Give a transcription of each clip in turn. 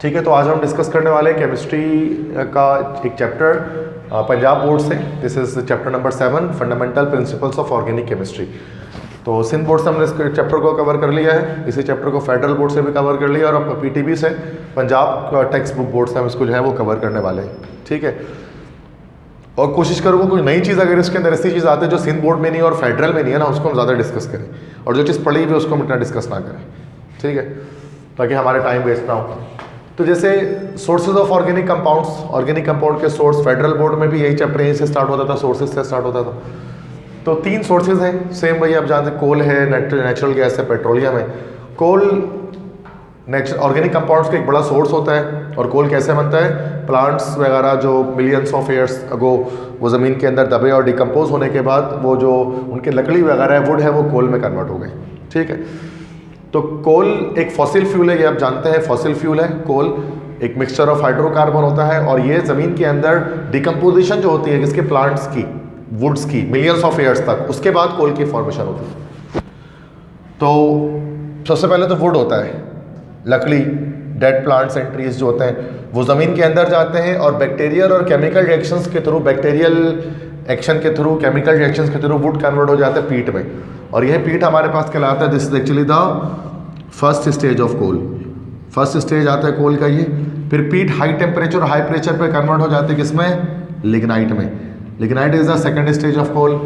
ठीक है, तो आज हम डिस्कस करने वाले हैं केमिस्ट्री का एक चैप्टर पंजाब बोर्ड से। This is chapter number 7 fundamental principles of organic chemistry. तो सिंध बोर्ड से हमने इस चैप्टर को कवर कर लिया है, इसी चैप्टर को फेडरल बोर्ड से भी कवर कर लिया और अब पीटीबी से पंजाब टेक्स्ट बुक बोर्ड से हम इसको जो है वो कवर करने वाले हैं। ठीक है, और कोशिश करूँगा कोई नई चीज़ अगर इसके अंदर ऐसी चीज़ आती है जो सिंध बोर्ड में नहीं और फेडरल में नहीं है ना, उसको हम ज़्यादा डिस्कस करें, और जो चीज़ पढ़ी हुई है उसको हम इतना डिस्कस ना करें। ठीक है, ताकि हमारे टाइम वेस्ट ना हो। तो जैसे सोर्सेज ऑफ ऑर्गेनिक कंपाउंड के सोर्स फेडरल बोर्ड में भी यही चैप्टर यहीं से स्टार्ट होता था, सोर्सेज से स्टार्ट होता था। तो 3 सोर्सेज हैं, सेम वही आप जानते हैं, कोल है, नेचुरल गैस है, पेट्रोलियम है। कोल ऑर्गेनिक कंपाउंड्स का एक बड़ा सोर्स होता है। और कोल कैसे बनता है? प्लांट्स वगैरह जो मिलियंस ऑफ ईयर्स अगो वो ज़मीन के अंदर दबे और डिकम्पोज होने के बाद वो जो उनके लकड़ी वगैरह है, वुड है, वो कोल में कन्वर्ट हो गए। ठीक है, तो कोल एक फॉसिल फ्यूल है, ये आप जानते हैं, फॉसिल फ्यूल है कोल। एक मिक्सचर ऑफ हाइड्रोकार्बन होता है और ये ज़मीन के अंदर डिकम्पोजिशन जो होती है किसके, प्लांट्स की, वुड्स की, मिलियंस ऑफ ईयर्स तक, उसके बाद कोल की फॉर्मेशन होती है। तो सबसे पहले तो वुड होता है, लकड़ी, डेड प्लांट्स एंड ट्रीज जो होते हैं वो ज़मीन के अंदर जाते हैं और बैक्टीरियल और केमिकल रिएक्शंस के थ्रू, बैक्टीरियल एक्शन के थ्रू, केमिकल रिएक्शंस के थ्रू वुड कन्वर्ट हो जाता है पीट में। और यह पीट हमारे पास कहलाता है, this is actually the first stage of coal. First stage आता है कोल का ये। फिर पीट हाई टेम्परेचर और हाई प्रेशर पे कन्वर्ट हो जाते हैं किसमें, लिग्नाइट में। Lignite is the second stage of coal.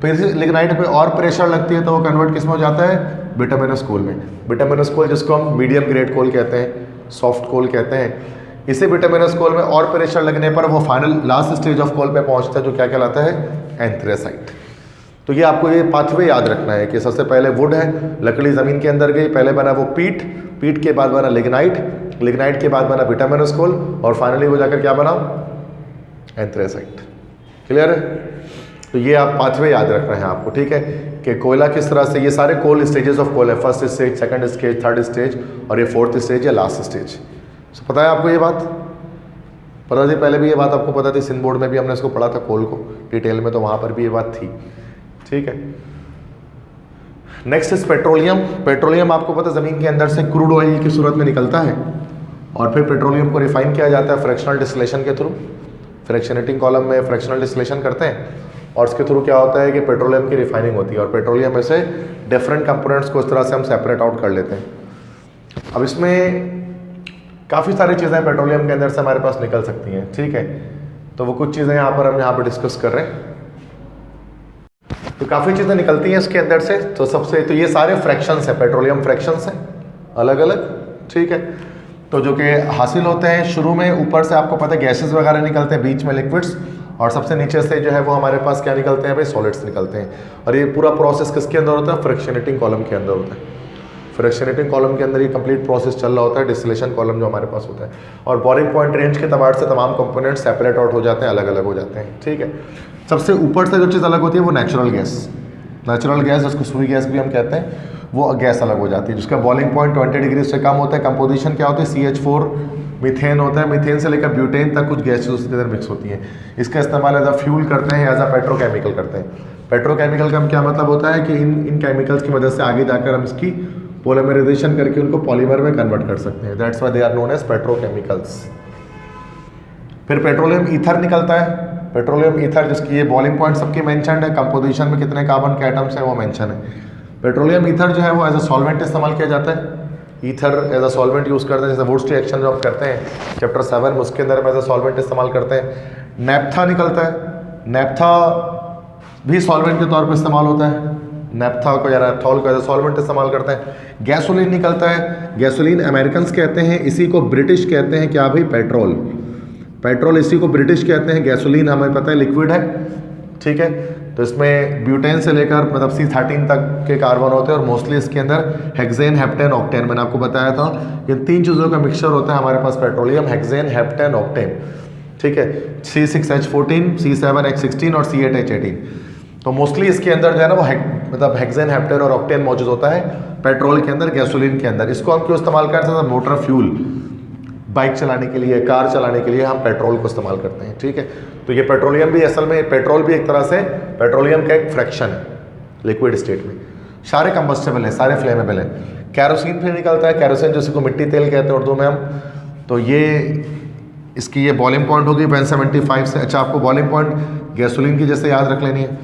फिर लिग्नाइट पे और प्रेशर लगती है तो वो कन्वर्ट किस में हो जाता है, बिटुमिनस कोल में। बिटुमिनस कोल जिसको हम मीडियम ग्रेड कोल कहते हैं, सॉफ्ट कोल कहते हैं। इसी बिटुमिनस कोल में और प्रेशर लगने पर वो final last stage of coal पे पहुंचता है जो क्या कहलाता है, एंथ्रेसाइट। तो ये आपको ये पाथवे याद रखना है कि सबसे पहले वुड है, लकड़ी ज़मीन के अंदर गई, पहले बना वो पीट, पीट के बाद बना लिग्नाइट, लिग्नाइट के बाद बना बिटुमिनस कोल और फाइनली वो जाकर क्या बना, एंथ्रेसाइट। क्लियर है? तो ये आप पाथवे याद रखना है आपको। ठीक है, कि कोयला किस तरह से, ये सारे कोल स्टेजेस ऑफ कोल है, first stage, second stage, third stage और ये फोर्थ स्टेज या लास्ट स्टेज। तो पता है आपको ये बात? पता थी पहले भी ये बात आपको पता थी, सिंध बोर्ड में भी हमने इसको पढ़ा था कोल को डिटेल में, तो वहाँ पर भी ये बात थी। ठीक है, नेक्स्ट इज पेट्रोलियम। पेट्रोलियम आपको पता है ज़मीन के अंदर से क्रूड ऑयल की सूरत में निकलता है और फिर पेट्रोलियम को रिफाइन किया जाता है फ्रैक्शनल डिस्टिलेशन के थ्रू। फ्रैक्शनेटिंग कॉलम में फ्रैक्शनल डिस्टिलेशन करते हैं और इसके थ्रू क्या होता है कि पेट्रोलियम की रिफाइनिंग होती है और पेट्रोलियम में से डिफरेंट कंपोनेंट्स को इस तरह से हम सेपरेट आउट कर लेते हैं। अब इसमें काफ़ी सारी चीज़ें पेट्रोलियम के अंदर से हमारे पास निकल सकती हैं। ठीक है, तो वो कुछ चीज़ें हम यहाँ पर डिस्कस कर रहे हैं। तो काफ़ी चीज़ें निकलती हैं इसके अंदर से। तो सबसे तो ये सारे फ्रैक्शंस हैं, पेट्रोलियम फ्रैक्शंस हैं अलग अलग। ठीक है, तो जो कि हासिल होते हैं शुरू में, ऊपर से आपको पता है गैसेस वगैरह निकलते हैं, बीच में लिक्विड्स, और सबसे नीचे से जो है वो हमारे पास क्या निकलते हैं भाई, सॉलिड्स निकलते हैं। और ये पूरा प्रोसेस किसके अंदर होता है, फ्रैक्शनेटिंग कॉलम के अंदर होता है। फ्रैक्शनेटिंग कॉलम के अंदर ये कंप्लीट प्रोसेस चल रहा होता है, डिस्टिलेशन कॉलम जो हमारे पास होता है। और बॉइलिंग पॉइंट रेंज के तबार से तमाम कंपोनेंट सेपरेट आउट हो जाते हैं, अलग अलग हो जाते हैं। ठीक है, सबसे ऊपर से जो चीज़ अलग होती है वो नेचुरल गैस। नेचुरल गैस जिसको सुई गैस भी हम कहते हैं, वो गैस अलग हो जाती है जिसका बॉइलिंग पॉइंट 20 डिग्री से कम होता है। कंपोजिशन क्या होती है, CH4 मीथेन होता है, मीथेन से लेकर ब्यूटेन तक कुछ गैसेस उसके अंदर मिक्स होती हैं। इसका इस्तेमाल एज अ फ्यूल करते हैं, एज अ पेट्रोकेमिकल करते हैं। पेट्रोकेमिकल का क्या मतलब होता है कि इन केमिकल्स की मदद से आगे जाकर हम इसकी पोलीमराइजेशन करके उनको पॉलीमर में कन्वर्ट कर सकते हैं। That's why they are known as petrochemicals. फिर पेट्रोलियम ईथर निकलता है। पेट्रोलियम ईथर जिसकी ये बॉइलिंग पॉइंट सबकी मेंशन्ड है, कंपोजिशन में कितने कार्बन के एटम्स हैं वो मेंशन है। पेट्रोलियम ईथर जो है वो एज अ सॉल्वेंट इस्तेमाल किया जाता है। Ether as a solvent use करते हैं, जैसे वुड्स रिएक्शन जो आप करते हैं चैप्टर 7 में, उसके अंदर हम एज अ सॉल्वेंट इस्तेमाल करते हैं। नैप्था निकलता है। नैप्था भी सॉल्वेंट के तौर पर इस्तेमाल होता है। नैप्था को या नैप्थॉल को एज अ सॉल्वेंट इस्तेमाल करते हैं। गैसोलीन निकलता है। गैसोलीन अमेरिकन्स कहते हैं, इसी को ब्रिटिश कहते हैं क्या भाई, पेट्रोल। पेट्रोल इसी को ब्रिटिश कहते हैं। गैसोलीन हमें पता है लिक्विड है। ठीक है, तो इसमें ब्यूटेन से लेकर मतलब C13 तक के कार्बन होते हैं और मोस्टली इसके अंदर हेक्सेन, हेप्टेन, ऑक्टेन, मैंने आपको बताया था ये 3 चीज़ों का मिक्सचर होता है हमारे पास पेट्रोलियम, हेक्सेन, हेप्टेन, ऑक्टेन। ठीक है, C6H14, C7H16 और C8H18। तो मोस्टली इसके अंदर जो है ना वो मतलब हेक्सेन, हेप्टेन और ऑक्टेन मौजूद होता है पेट्रोल के अंदर, गैसोलीन के अंदर। इसको हम क्यों इस्तेमाल करते हैं, मोटर फ्यूल, बाइक चलाने के लिए, कार चलाने के लिए हम पेट्रोल को इस्तेमाल करते हैं। ठीक है, तो ये पेट्रोलियम भी असल में, पेट्रोल भी एक तरह से पेट्रोलियम का एक फ्रैक्शन है लिक्विड स्टेट में। सारे कंबस्टेबल है, सारे फ्लेमेबल है। कैरोसिन फिर निकलता है। कैरोसिन जिसको मिट्टी तेल कहते हैं उर्दू में हम, तो ये इसकी ये बॉइलिंग पॉइंट होगी 175 से। अच्छा, आपको बॉइलिंग पॉइंट गैसोलीन की जैसे याद रख लेनी है।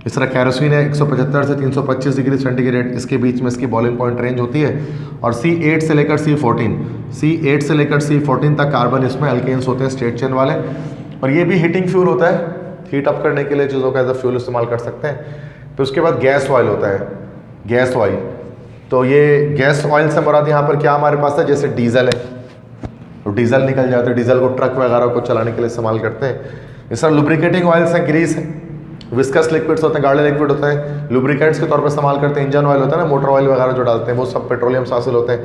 इस तरह कैरोसिन है 175 से 325 डिग्री सेंटीग्रेड, इसके बीच में इसकी बॉइलिंग पॉइंट रेंज होती है। और C8 से लेकर C14 से लेकर C14 तक कार्बन इसमें अल्केन्स होते हैं, स्ट्रेट चेन वाले। और ये भी हीटिंग फ्यूल होता है, हीट अप करने के लिए चीज़ों का एज अ फ्यूल इस्तेमाल कर सकते हैं। फिर उसके बाद गैस ऑयल होता है, गैस ऑयल। तो ये गैस ऑयल से मुराद यहाँ पर क्या हमारे पास है, जैसे डीजल है, तो डीजल निकल जाता है, डीजल को ट्रक वगैरह को चलाने के लिए इस्तेमाल करते हैं। इस तरह लुब्रिकेटिंग ऑयल्स हैं, ग्रीस है, विस्कस लिक्विड्स होते हैं, गाढ़े लिक्विड होते हैं, लुब्रिकेंट्स के तौर पर इस्तेमाल करते हैं। इंजन ऑयल होता है ना, मोटर ऑयल वगैरह जो डालते हैं, वो सब पेट्रोलियम से हासिल होते हैं।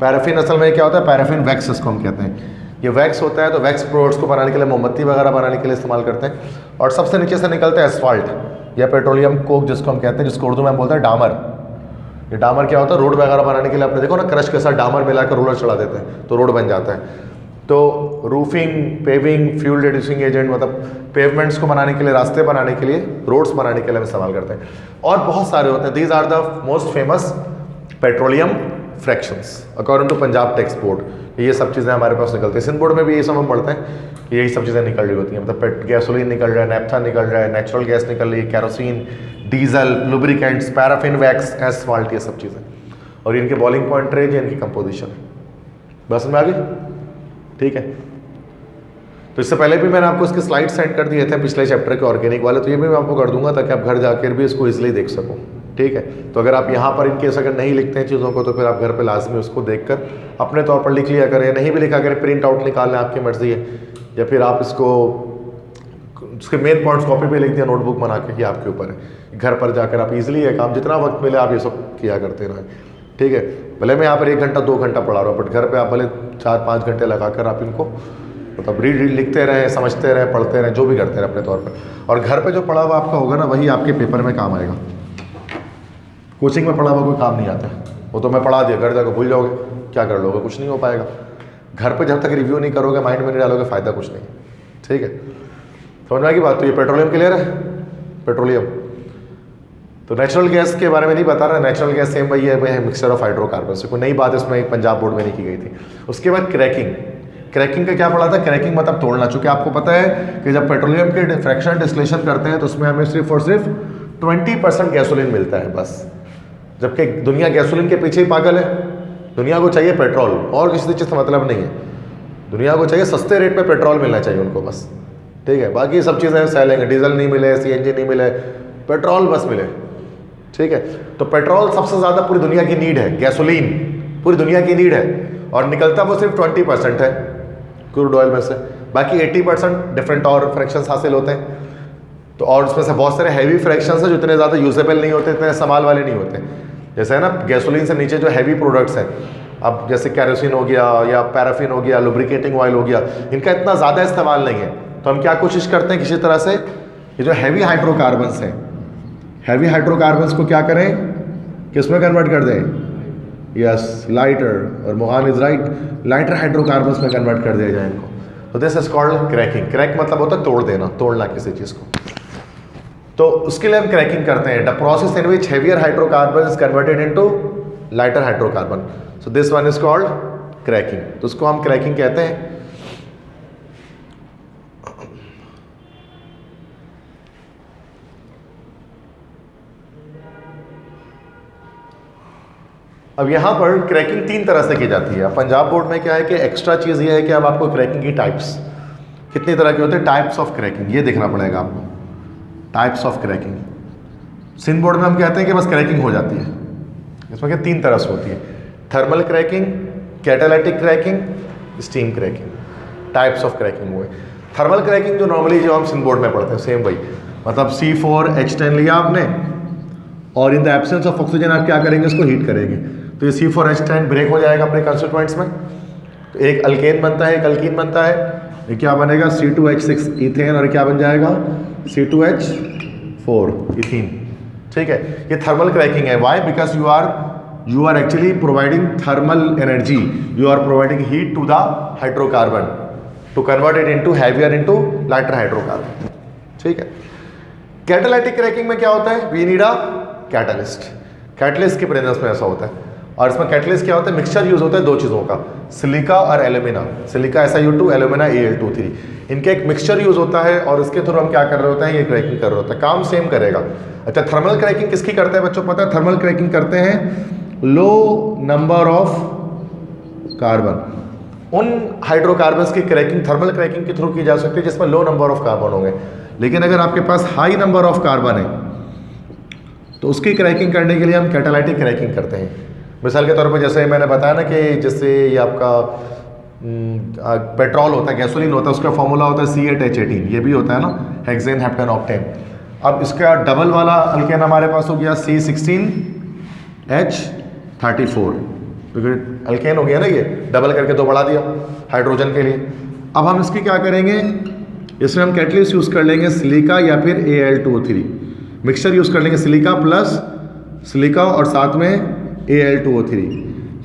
पैराफिन असल में क्या होता है, पैराफिन वैक्स इसको हम कहते हैं। ये वैक्स होता है, तो वैक्स प्रोडक्ट्स को बनाने के लिए, मोमबत्ती वगैरह बनाने के लिए इस्तेमाल करते हैं। और सबसे नीचे से निकलता है एस्फाल्ट या पेट्रोलियम कोक जिसको हम कहते हैं, जिसको उर्दू में हम बोलते हैं डामर। ये डामर क्या होता है, रोड वगैरह बनाने के लिए आपने देखो ना, क्रश के साथ डामर मिलाकर रोलर चढ़ा देते हैं तो रोड बन जाता है। तो roofing, paving, fuel reducing agent, मतलब पेवमेंट्स को बनाने के लिए, रास्ते बनाने के लिए, रोड्स बनाने के लिए हम इस्तेमाल करते हैं। और बहुत सारे होते हैं। These are the most famous petroleum fractions according to Punjab text board. ये सब चीज़ें हमारे पास निकलती है। सिंध बोर्ड में भी यही सब हम पढ़ते हैं कि यही सब चीज़ें निकल रही होती हैं। मतलब गैसोलीन निकल रहा है, नैप्था निकल रहा है, नेचुरल गैस निकल रही है, kerosene, diesel, lubricants, paraffin, wax, asphalt, ये सब चीज़ें। और इनके बॉइलिंग पॉइंट रेंज, इनकी कंपोजिशन है। बस में आ गई, ठीक है। तो इससे पहले भी मैंने आपको इसके स्लाइड सेंड कर दिए थे पिछले चैप्टर के ऑर्गेनिक वाले, तो ये भी मैं आपको कर दूंगा ताकि आप घर जाकर भी इसको इजीली देख सको, ठीक है। तो अगर आप यहाँ पर इनकेस अगर नहीं लिखते हैं चीज़ों को, तो फिर आप घर पे लाजमी उसको देखकर अपने तौर पर लिख लिया करें। नहीं भी लिखा करें, प्रिंट आउट निकाल लें, आपकी मर्जी है। या फिर आप इसको उसके मेन पॉइंट्स कॉपी पे लिख दिया नोटबुक बना के, कि आपके ऊपर है। घर पर जाकर आप इजीली ये काम, जितना वक्त मिले आप ये सब किया करते रहें, ठीक है। भले मैं यहाँ पर 1 घंटा 2 घंटा पढ़ा रहा हूँ, बट घर पर आप भले 4-5 घंटे लगाकर आप इनको मतलब रीड लिखते रहें, समझते रहें, पढ़ते रहें, जो भी करते रहें अपने तौर पर। और घर पे जो पढ़ा हुआ आपका होगा ना, वही आपके पेपर में काम आएगा। कोचिंग में पढ़ा हुआ कोई काम नहीं आता, वो तो मैं पढ़ा दिया, घर जाकर भूल जाओगे, क्या कर लोगे, कुछ नहीं हो पाएगा। घर पे जब तक रिव्यू नहीं करोगे, माइंड में नहीं डालोगे, फ़ायदा कुछ नहीं, ठीक है। समझ में आएगी बात। तो ये पेट्रोलियम क्लियर है, पेट्रोलियम। तो नेचुरल गैस के बारे में नहीं बता रहा, नेचुरल गैस सेम वही है, मिक्सचर ऑफ हाइड्रोकार्बन। कोई नई बात इसमें एक पंजाब बोर्ड में नहीं की गई थी। उसके बाद क्रैकिंग। क्रैकिंग का क्या पढ़ा था, क्रैकिंग मतलब तोड़ना। चूँकि आपको पता है कि जब पेट्रोलियम के फ्रैक्शन डिस्टिलेशन करते हैं तो उसमें हमें सिर्फ और सिर्फ 20% गैसोलीन मिलता है बस, जबकि दुनिया गैसोलीन के पीछे ही पागल है। दुनिया को चाहिए पेट्रोल, और किसी चीज़ का मतलब नहीं है। दुनिया को चाहिए सस्ते रेट पे पेट्रोल मिलना चाहिए उनको बस, ठीक है। बाकी सब चीज़ें सह डीजल नहीं मिले, CNG नहीं मिले, पेट्रोल बस मिले, ठीक है। तो पेट्रोल सबसे ज़्यादा पूरी दुनिया की नीड है, गैसोलीन पूरी दुनिया की नीड है, और निकलता वो सिर्फ 20% है क्रूड ऑयल में से। बाकी 80% डिफरेंट और फ्रैक्शंस हासिल होते हैं। तो और उसमें से बहुत सारे हैवी फ्रैक्शंस हैं जो इतने ज़्यादा यूजेबल नहीं होते, इतने इस्तेमाल वाले नहीं होते। जैसे है ना, गैसोलीन से नीचे जो हैवी प्रोडक्ट्स हैं, अब जैसे कैरोसिन हो गया या पैराफिन हो गया, लुब्रिकेटिंग ऑयल हो गया, इनका इतना ज़्यादा इस्तेमाल नहीं है। तो हम क्या कोशिश करते हैं, किसी तरह से ये जो हैवी हाइड्रोकार्बन्स हैं, हैवी हाइड्रोकार्बन्स को क्या करें, किस में कन्वर्ट कर दें, यस, लाइटर। और Mohan is right, lighter hydrocarbons में कन्वर्ट कर दिया जाए इनको। तो this is called cracking. Crack मतलब होता है तोड़ देना, तोड़ना किसी चीज़ को। तो उसके लिए हम क्रैकिंग करते हैं, the process in which heavier hydrocarbon is converted into lighter hydrocarbon. So this one is called cracking. तो उसको हम क्रैकिंग कहते हैं। अब यहाँ पर क्रैकिंग 3 तरह से की जाती है। पंजाब बोर्ड में क्या है कि एक्स्ट्रा चीज़ ये है कि अब आपको क्रैकिंग की टाइप्स कितनी तरह के होते हैं, टाइप्स ऑफ क्रैकिंग, ये देखना पड़ेगा आपको। Types of cracking Sindh board में हम कहते हैं कि बस क्रैकिंग हो जाती है। इसमें क्या 3 तरह से होती है, thermal cracking, catalytic cracking, steam cracking. Types of cracking हुए। थर्मल क्रैकिंग जो नॉर्मली जो हम सिंध बोर्ड में पढ़ते हैं, सेम वही, मतलब C4H10 लिया आपने, और in the absence of oxygen आप क्या करेंगे, इसको हीट करेंगे। तो ये C4H10 ब्रेक हो जाएगा अपने कंस्टिट्यूएंट्स में, तो एक अल्केन बनता है, एक अल्कीन बनता है। ये क्या बनेगा, C2H6 इथेन, और क्या बन जाएगा, C2H4 इथीन, ठीक है। ये थर्मल क्रैकिंग है। Why, because you are actually providing thermal energy, you are providing heat to the hydrocarbon to convert it into heavier into lighter hydrocarbon, ठीक है। कैटालिटिक क्रैकिंग में क्या होता है, we need a catalyst. Catalyst की presence में ऐसा होता है। और इसमें कैटलिस्ट क्या होता है, मिक्सचर यूज होता है दो चीज़ों का, सिलिका और alumina, silica SiO2, alumina Al2O3, इनका एक मिक्सचर यूज होता है और इसके थ्रू हम क्या कर रहे होते हैं, ये क्रैकिंग कर रहे होते हैं, काम सेम करेगा। अच्छा, थर्मल क्रैकिंग किसकी करते हैं बच्चों पता है? थर्मल क्रैकिंग करते हैं लो नंबर ऑफ कार्बन, उन हाइड्रोकार्बन्स की क्रैकिंग थर्मल क्रैकिंग के थ्रू की जा सकती है जिसमें लो नंबर ऑफ कार्बन होंगे। लेकिन अगर आपके पास हाई नंबर ऑफ कार्बन है तो उसकी क्रैकिंग करने के लिए हम कैटालाइटिक क्रैकिंग करते हैं। मिसाल के तौर पर जैसे मैंने बताया ना कि जैसे ये आपका पेट्रोल होता है, गैसोलीन होता है, उसका फॉर्मूला होता है C8H18, ये भी होता है ना, हेक्सेन, हेप्टेन, ऑक्टेन। अब इसका डबल वाला अल्केन हमारे पास हो गया C16H34, क्योंकि अल्केन हो गया ना, ये डबल करके दो बढ़ा दिया हाइड्रोजन के लिए। अब हम इसकी क्या करेंगे, इसमें हम कैटलिस्ट यूज़ कर लेंगे सिलिका या फिर Al2O3, मिक्सचर यूज़ कर लेंगे सिलिका प्लस सिलिका और साथ में Al2O3।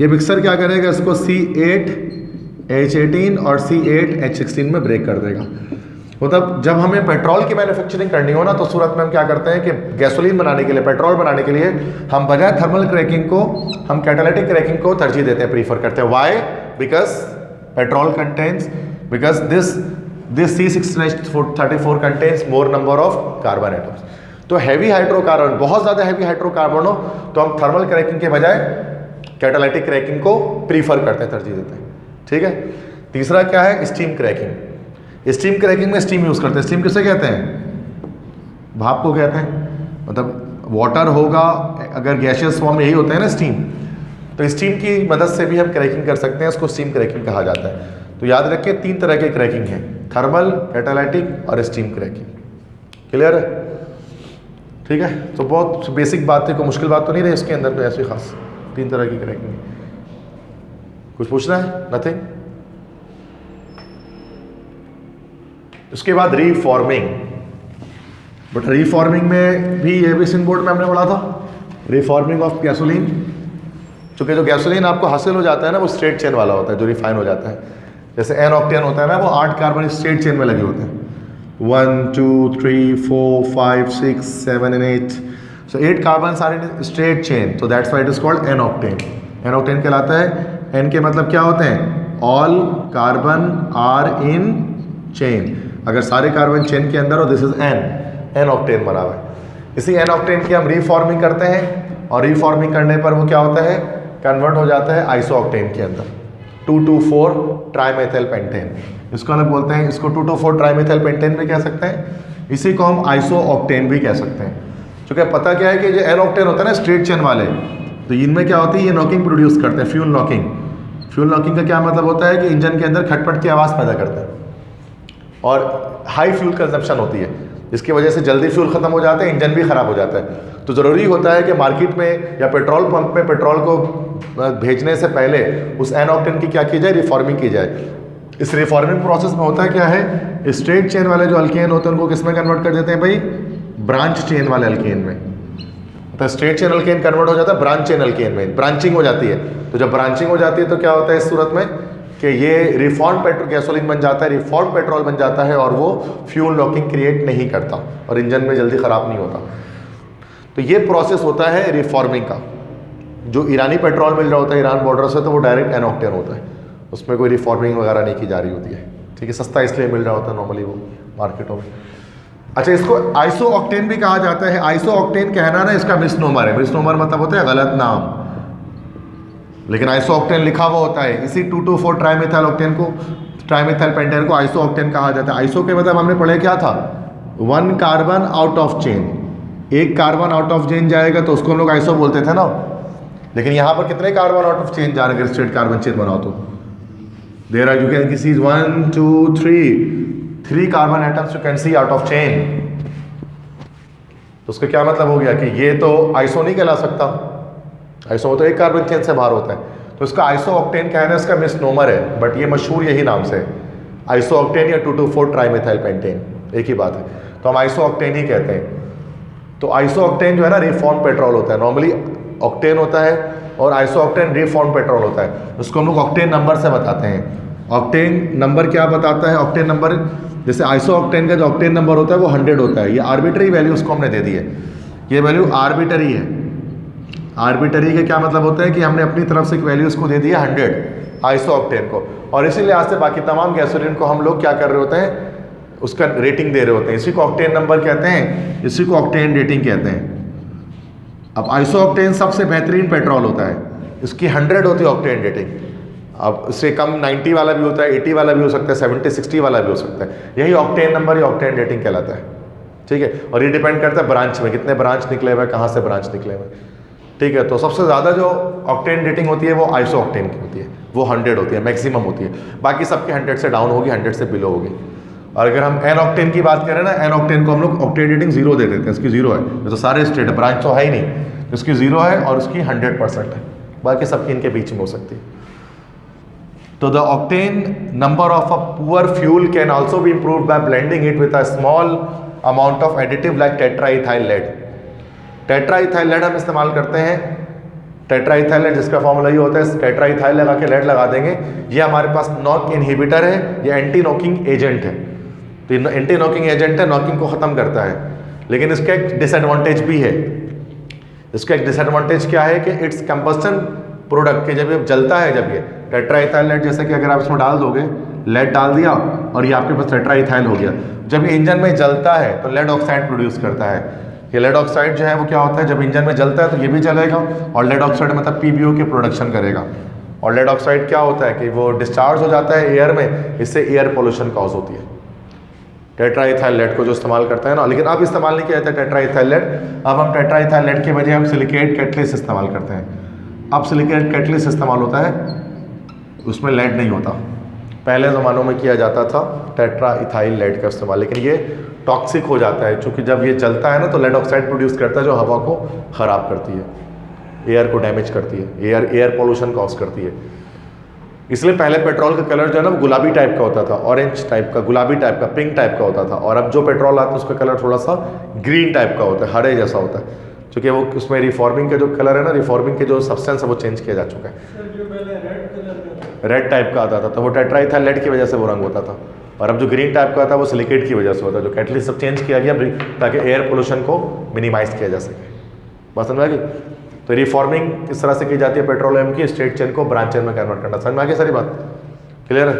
ये मिक्सचर क्या करेगा, इसको C8H18 और C8H16 में ब्रेक कर देगा। मतलब जब हमें पेट्रोल की मैन्युफैक्चरिंग करनी हो ना, तो सूरत में हम क्या करते हैं कि गैसोलीन बनाने के लिए, पेट्रोल बनाने के लिए हम बजाय थर्मल क्रैकिंग को हम कैटालिटिक क्रैकिंग को तरजीह देते हैं, प्रीफर करते हैं। Why? Because petrol contains, because this C6H34 contains more number of carbon atoms. तो हैवी हाइड्रोकार्बन, बहुत ज़्यादा हैवी हाइड्रोकार्बन हो तो हम थर्मल क्रैकिंग के बजाय कैटालिटिक क्रैकिंग को प्रीफर करते हैं, तरजीह देते हैं। ठीक है। तीसरा क्या है, स्टीम क्रैकिंग। स्टीम क्रैकिंग में स्टीम यूज़ करते हैं। स्टीम किसे कहते हैं? भाप को कहते हैं। मतलब वाटर होगा, अगर गैशियस फॉर्म यही होता है ना स्टीम, तो स्टीम की मदद से भी हम क्रैकिंग कर सकते हैं, उसको स्टीम क्रैकिंग कहा जाता है। तो याद रखिए 3 तरह के क्रैकिंग है, थर्मल, कैटालाइटिक और स्टीम क्रैकिंग। क्लियर है? ठीक है। तो बहुत बेसिक बात है, कोई मुश्किल बात तो नहीं रही इसके अंदर, कोई ऐसी खास 3 तरह की क्रैकिंग। कुछ पूछना है? नथिंग। उसके बाद रीफॉर्मिंग। बट रीफॉर्मिंग में भी ये भी सिन बोर्ड में हमने पढ़ा था, रीफॉर्मिंग ऑफ गैसोलीन। चूंकि जो गैसोलीन आपको हासिल हो जाता है ना, वो स्ट्रेट चेन वाला होता है, जो रिफाइन हो जाता है। जैसे एन ऑक्टेन होता है ना, वो 8 कार्बन स्ट्रेट चेन में लगे होते हैं, 1 2 3 4 5 6 7 and 8। So 8 carbons are in straight chain, so that's why it is called N-octane। N-octane कहलाता है। N के मतलब क्या होते हैं? All carbon are in chain। अगर सारे कार्बन चेन के अंदर हो, दिस इज N-octane बना हुआ है। इसी N-octane की हम रीफॉर्मिंग करते हैं, और रीफॉर्मिंग करने पर वो क्या होता है, कन्वर्ट हो जाता है आइसोऑक्टेन के अंदर, 2,2,4 ट्राइमेथिल पेंटेन। इसको अलग बोलते हैं, इसको 2,2,4 ट्राइमेथिल पेंटेन भी कह सकते हैं, इसी को हम आइसोऑक्टेन भी कह सकते हैं। क्योंकि पता क्या है कि जो N-octane होता है ना स्ट्रेट चेन वाले, तो इनमें क्या होती है, ये नॉकिंग प्रोड्यूस करते हैं, फ्यूल नॉकिंग। फ्यूल नॉकिंग का क्या मतलब होता है कि इंजन के अंदर खटपट की आवाज़ पैदा करते हैं और हाई फ्यूल कंजप्शन होती है, इसकी वजह से जल्दी फ्यूल ख़त्म हो जाता है, इंजन भी ख़राब हो जाता है। तो ज़रूरी होता है कि मार्केट में या पेट्रोल पंप में पेट्रोल को भेजने से पहले उस N-octane की क्या की जाए, रिफॉर्मिंग की जाए। इस रिफॉर्मिंग प्रोसेस में होता है क्या है, स्ट्रेट चेन वाले जो अल्केन होते हैं उनको किस में कन्वर्ट कर देते हैं भाई, ब्रांच चेन वाले अल्केन में। तो स्ट्रेट चेन अल्केन कन्वर्ट हो जाता है ब्रांच चेन अल्केन में, ब्रांचिंग हो जाती है। तो जब ब्रांचिंग हो जाती है तो क्या होता है इस सूरत में कि ये रिफॉर्म पेट्रोल गैसोलीन बन जाता है, रिफॉर्म पेट्रोल बन जाता है, और वो फ्यूल लॉकिंग क्रिएट नहीं करता और इंजन में जल्दी ख़राब नहीं होता। तो ये प्रोसेस होता है रिफॉर्मिंग का। जो ईरानी पेट्रोल मिल रहा होता है ईरान बॉर्डर से, तो वो डायरेक्ट N-octane होता है, उसमें कोई रिफॉर्मिंग वगैरह नहीं की जा रही होती है। ठीक है, सस्ता इसलिए मिल रहा होता है नॉर्मली वो मार्केटों में। अच्छा, इसको आइसोऑक्टेन भी कहा जाता है। आइसोऑक्टेन कहना ना इसका मिसनोमर है, मिसनोमर मतलब होता है गलत नाम, लेकिन आइसोऑक्टेन लिखा हुआ होता है। इसी 2,2,4 ट्राइमेथिल ऑक्टेन को, ट्राइमेथिल पेंटेन को आइसोऑक्टेन कहा जाता है। आइसो के मतलब हमने पढ़े क्या था, 1 carbon out of chain, 1 carbon out of chain जाएगा तो उसको हम लोग आइसो बोलते थे ना। लेकिन यहाँ पर कितने कार्बन आउट ऑफ चेन जा रहे हैं, स्ट्रेट कार्बन चेन बनाओ तो there are, you can see 1 2 3 carbon atoms you can see out of chain. तो उसका क्या मतलब हो गया कि ये तो आइसो नहीं कहला सकता, आइसो तो 1 कार्बन चेन से बाहर होता है, तो इसका आइसोऑक्टेन कहना इसका मिसनोमर है, बट ये मशहूर यही नाम से आइसोऑक्टेन या 2,2,4 ट्राइमेथिल पेंटेन, एक ही बात है। तो हम आइसोऑक्टेन ही कहते हैं। तो आइसोऑक्टेन जो है ना रिफॉर्म पेट्रोल होता है, नॉर्मली ऑक्टेन होता है और आइसोऑक्टेन रिफॉर्म पेट्रोल होता है। उसको हम लोग ऑक्टेन नंबर से बताते हैं। ऑक्टेन नंबर क्या बताता है, ऑक्टेन नंबर, जैसे आइसोऑक्टेन का जो ऑक्टेन नंबर होता है वो 100 होता है। ये आर्बिट्री वैल्यू उसको हमने दे दी है, ये वैल्यू आर्बिट्री है। आर्बिटरी का क्या मतलब होता है कि हमने अपनी तरफ से एक वैल्यू उसको दे दिया 100 आइसोऑक्टेन को, और इसी लिहाज से बाकी तमाम गैसोलीन को हम लोग क्या कर रहे होते हैं, उसका रेटिंग दे रहे होते हैं। इसी को ऑक्टेन नंबर कहते हैं, इसी को ऑक्टेन रेटिंग कहते हैं। अब आइसोऑक्टेन सबसे बेहतरीन पेट्रोल होता है, इसकी 100 होती है ऑक्टेन रेटिंग। अब इससे कम 90 वाला भी होता है, 80 वाला भी हो सकता है, 70 60 वाला भी हो सकता है। यही ऑक्टेन नंबर या ऑक्टेन रेटिंग कहलाता है, ठीक है। और ये डिपेंड करता है ब्रांच में, कितने ब्रांच निकले हुए, कहाँ से ब्रांच निकले हुए, ठीक है। तो सबसे ज़्यादा जो ऑक्टेन रेटिंग होती है वो आइसो ऑक्टेन की होती है, वो 100 होती है, मैक्सिमम होती है। बाकी सबकी 100 से डाउन होगी, 100 से बिलो होगी। और अगर हम एन ऑक्टेन की बात करें ना, एन ऑक्टेन को हम लोग ऑक्टेन रेटिंग 0 दे देते हैं, इसकी 0 है। तो सारे स्टेट है, ब्रांच तो है ही नहीं, इसकी 0 है और उसकी 100% है, बाकी सबकी इनके बीच में हो सकती है। तो the octane number of a poor fuel can also be improved by blending it with a small amount of additive like tetraethyl lead. Tetraethyl lead हम इस्तेमाल करते हैं, टेट्राइथाइल लेड जिसका फॉर्मूला ये होता है, टेट्राइथाइल लगा के लेड लगा देंगे। ये हमारे पास नॉक इनहिबिटर है, ये एंटी नॉकिंग एजेंट है। तो एंटी नॉकिंग एजेंट है, नॉकिंग को ख़त्म करता है। लेकिन इसका एक डिसएडवांटेज भी है। इसका एक डिसएडवांटेज क्या है कि इट्स कंबस्टन प्रोडक्ट के जब ये जलता है, जब ये टेट्राइथाइल लेड, जैसे कि अगर आप इसमें डाल दोगे, लेड डाल दिया और ये आपके पास टेट्राइथाइल हो गया, जब ये इंजन में जलता है तो लेड ऑक्साइड प्रोड्यूस करता है। ये लेड ऑक्साइड जो है वो क्या होता है, जब इंजन में जलता है तो ये भी जलेगा और लेड ऑक्साइड मतलब PbO की प्रोडक्शन करेगा। और लेड ऑक्साइड क्या होता है कि वो डिस्चार्ज हो जाता है एयर में, इससे एयर पोल्यूशन कॉज होती है। टेट्राइथाइल लेड को जो इस्तेमाल करते हैं ना, लेकिन अब इस्तेमाल नहीं किया जाता टेट्राइथाइल लेड। अब हम टेट्राइथाइल लेड के बजाय हम सिलिकेट कैटलिस्ट इस्तेमाल करते हैं। अब सिलिकेट कैटलिस्ट इस्तेमाल होता है, उसमें लेड नहीं होता। पहले ज़मानों में किया जाता था टेट्राइथाइल लेड का इस्तेमाल, लेकिन ये टॉक्सिक हो जाता है, क्योंकि जब ये जलता है ना तो लेड ऑक्साइड प्रोड्यूस करता है जो हवा को ख़राब करती है, एयर को डैमेज करती है, एयर पोल्यूशन कॉज करती है। इसलिए पहले पेट्रोल का कलर जो है ना वो गुलाबी टाइप का होता था, ऑरेंज टाइप का, गुलाबी टाइप का, पिंक टाइप का होता था। और अब जो पेट्रोल आता है उसका कलर थोड़ा सा ग्रीन टाइप का होता है, हरे जैसा होता है, क्योंकि वो उसमें रिफॉर्मिंग का जो कलर है ना, रिफॉर्मिंग के जो सब्सटेंस है वो चेंज किया जा चुका है। रेड टाइप का आता था तो वो टेट्राइथाइल लेड की वजह से वो रंग होता था, और अब जो ग्रीन टाइप का आता है वो सिलिकेट की वजह से होता है, जो कैटलिस्ट सब चेंज किया गया ताकि एयर पोल्यूशन को मिनिमाइज किया जा सके। बात समझ आ गई? तो रिफॉर्मिंग किस तरह से की जाती है पेट्रोलियम की, स्ट्रेट चेन को ब्रांच चेन में कन्वर्ट करना। समझ में आ गई सारी बात? क्लियर है?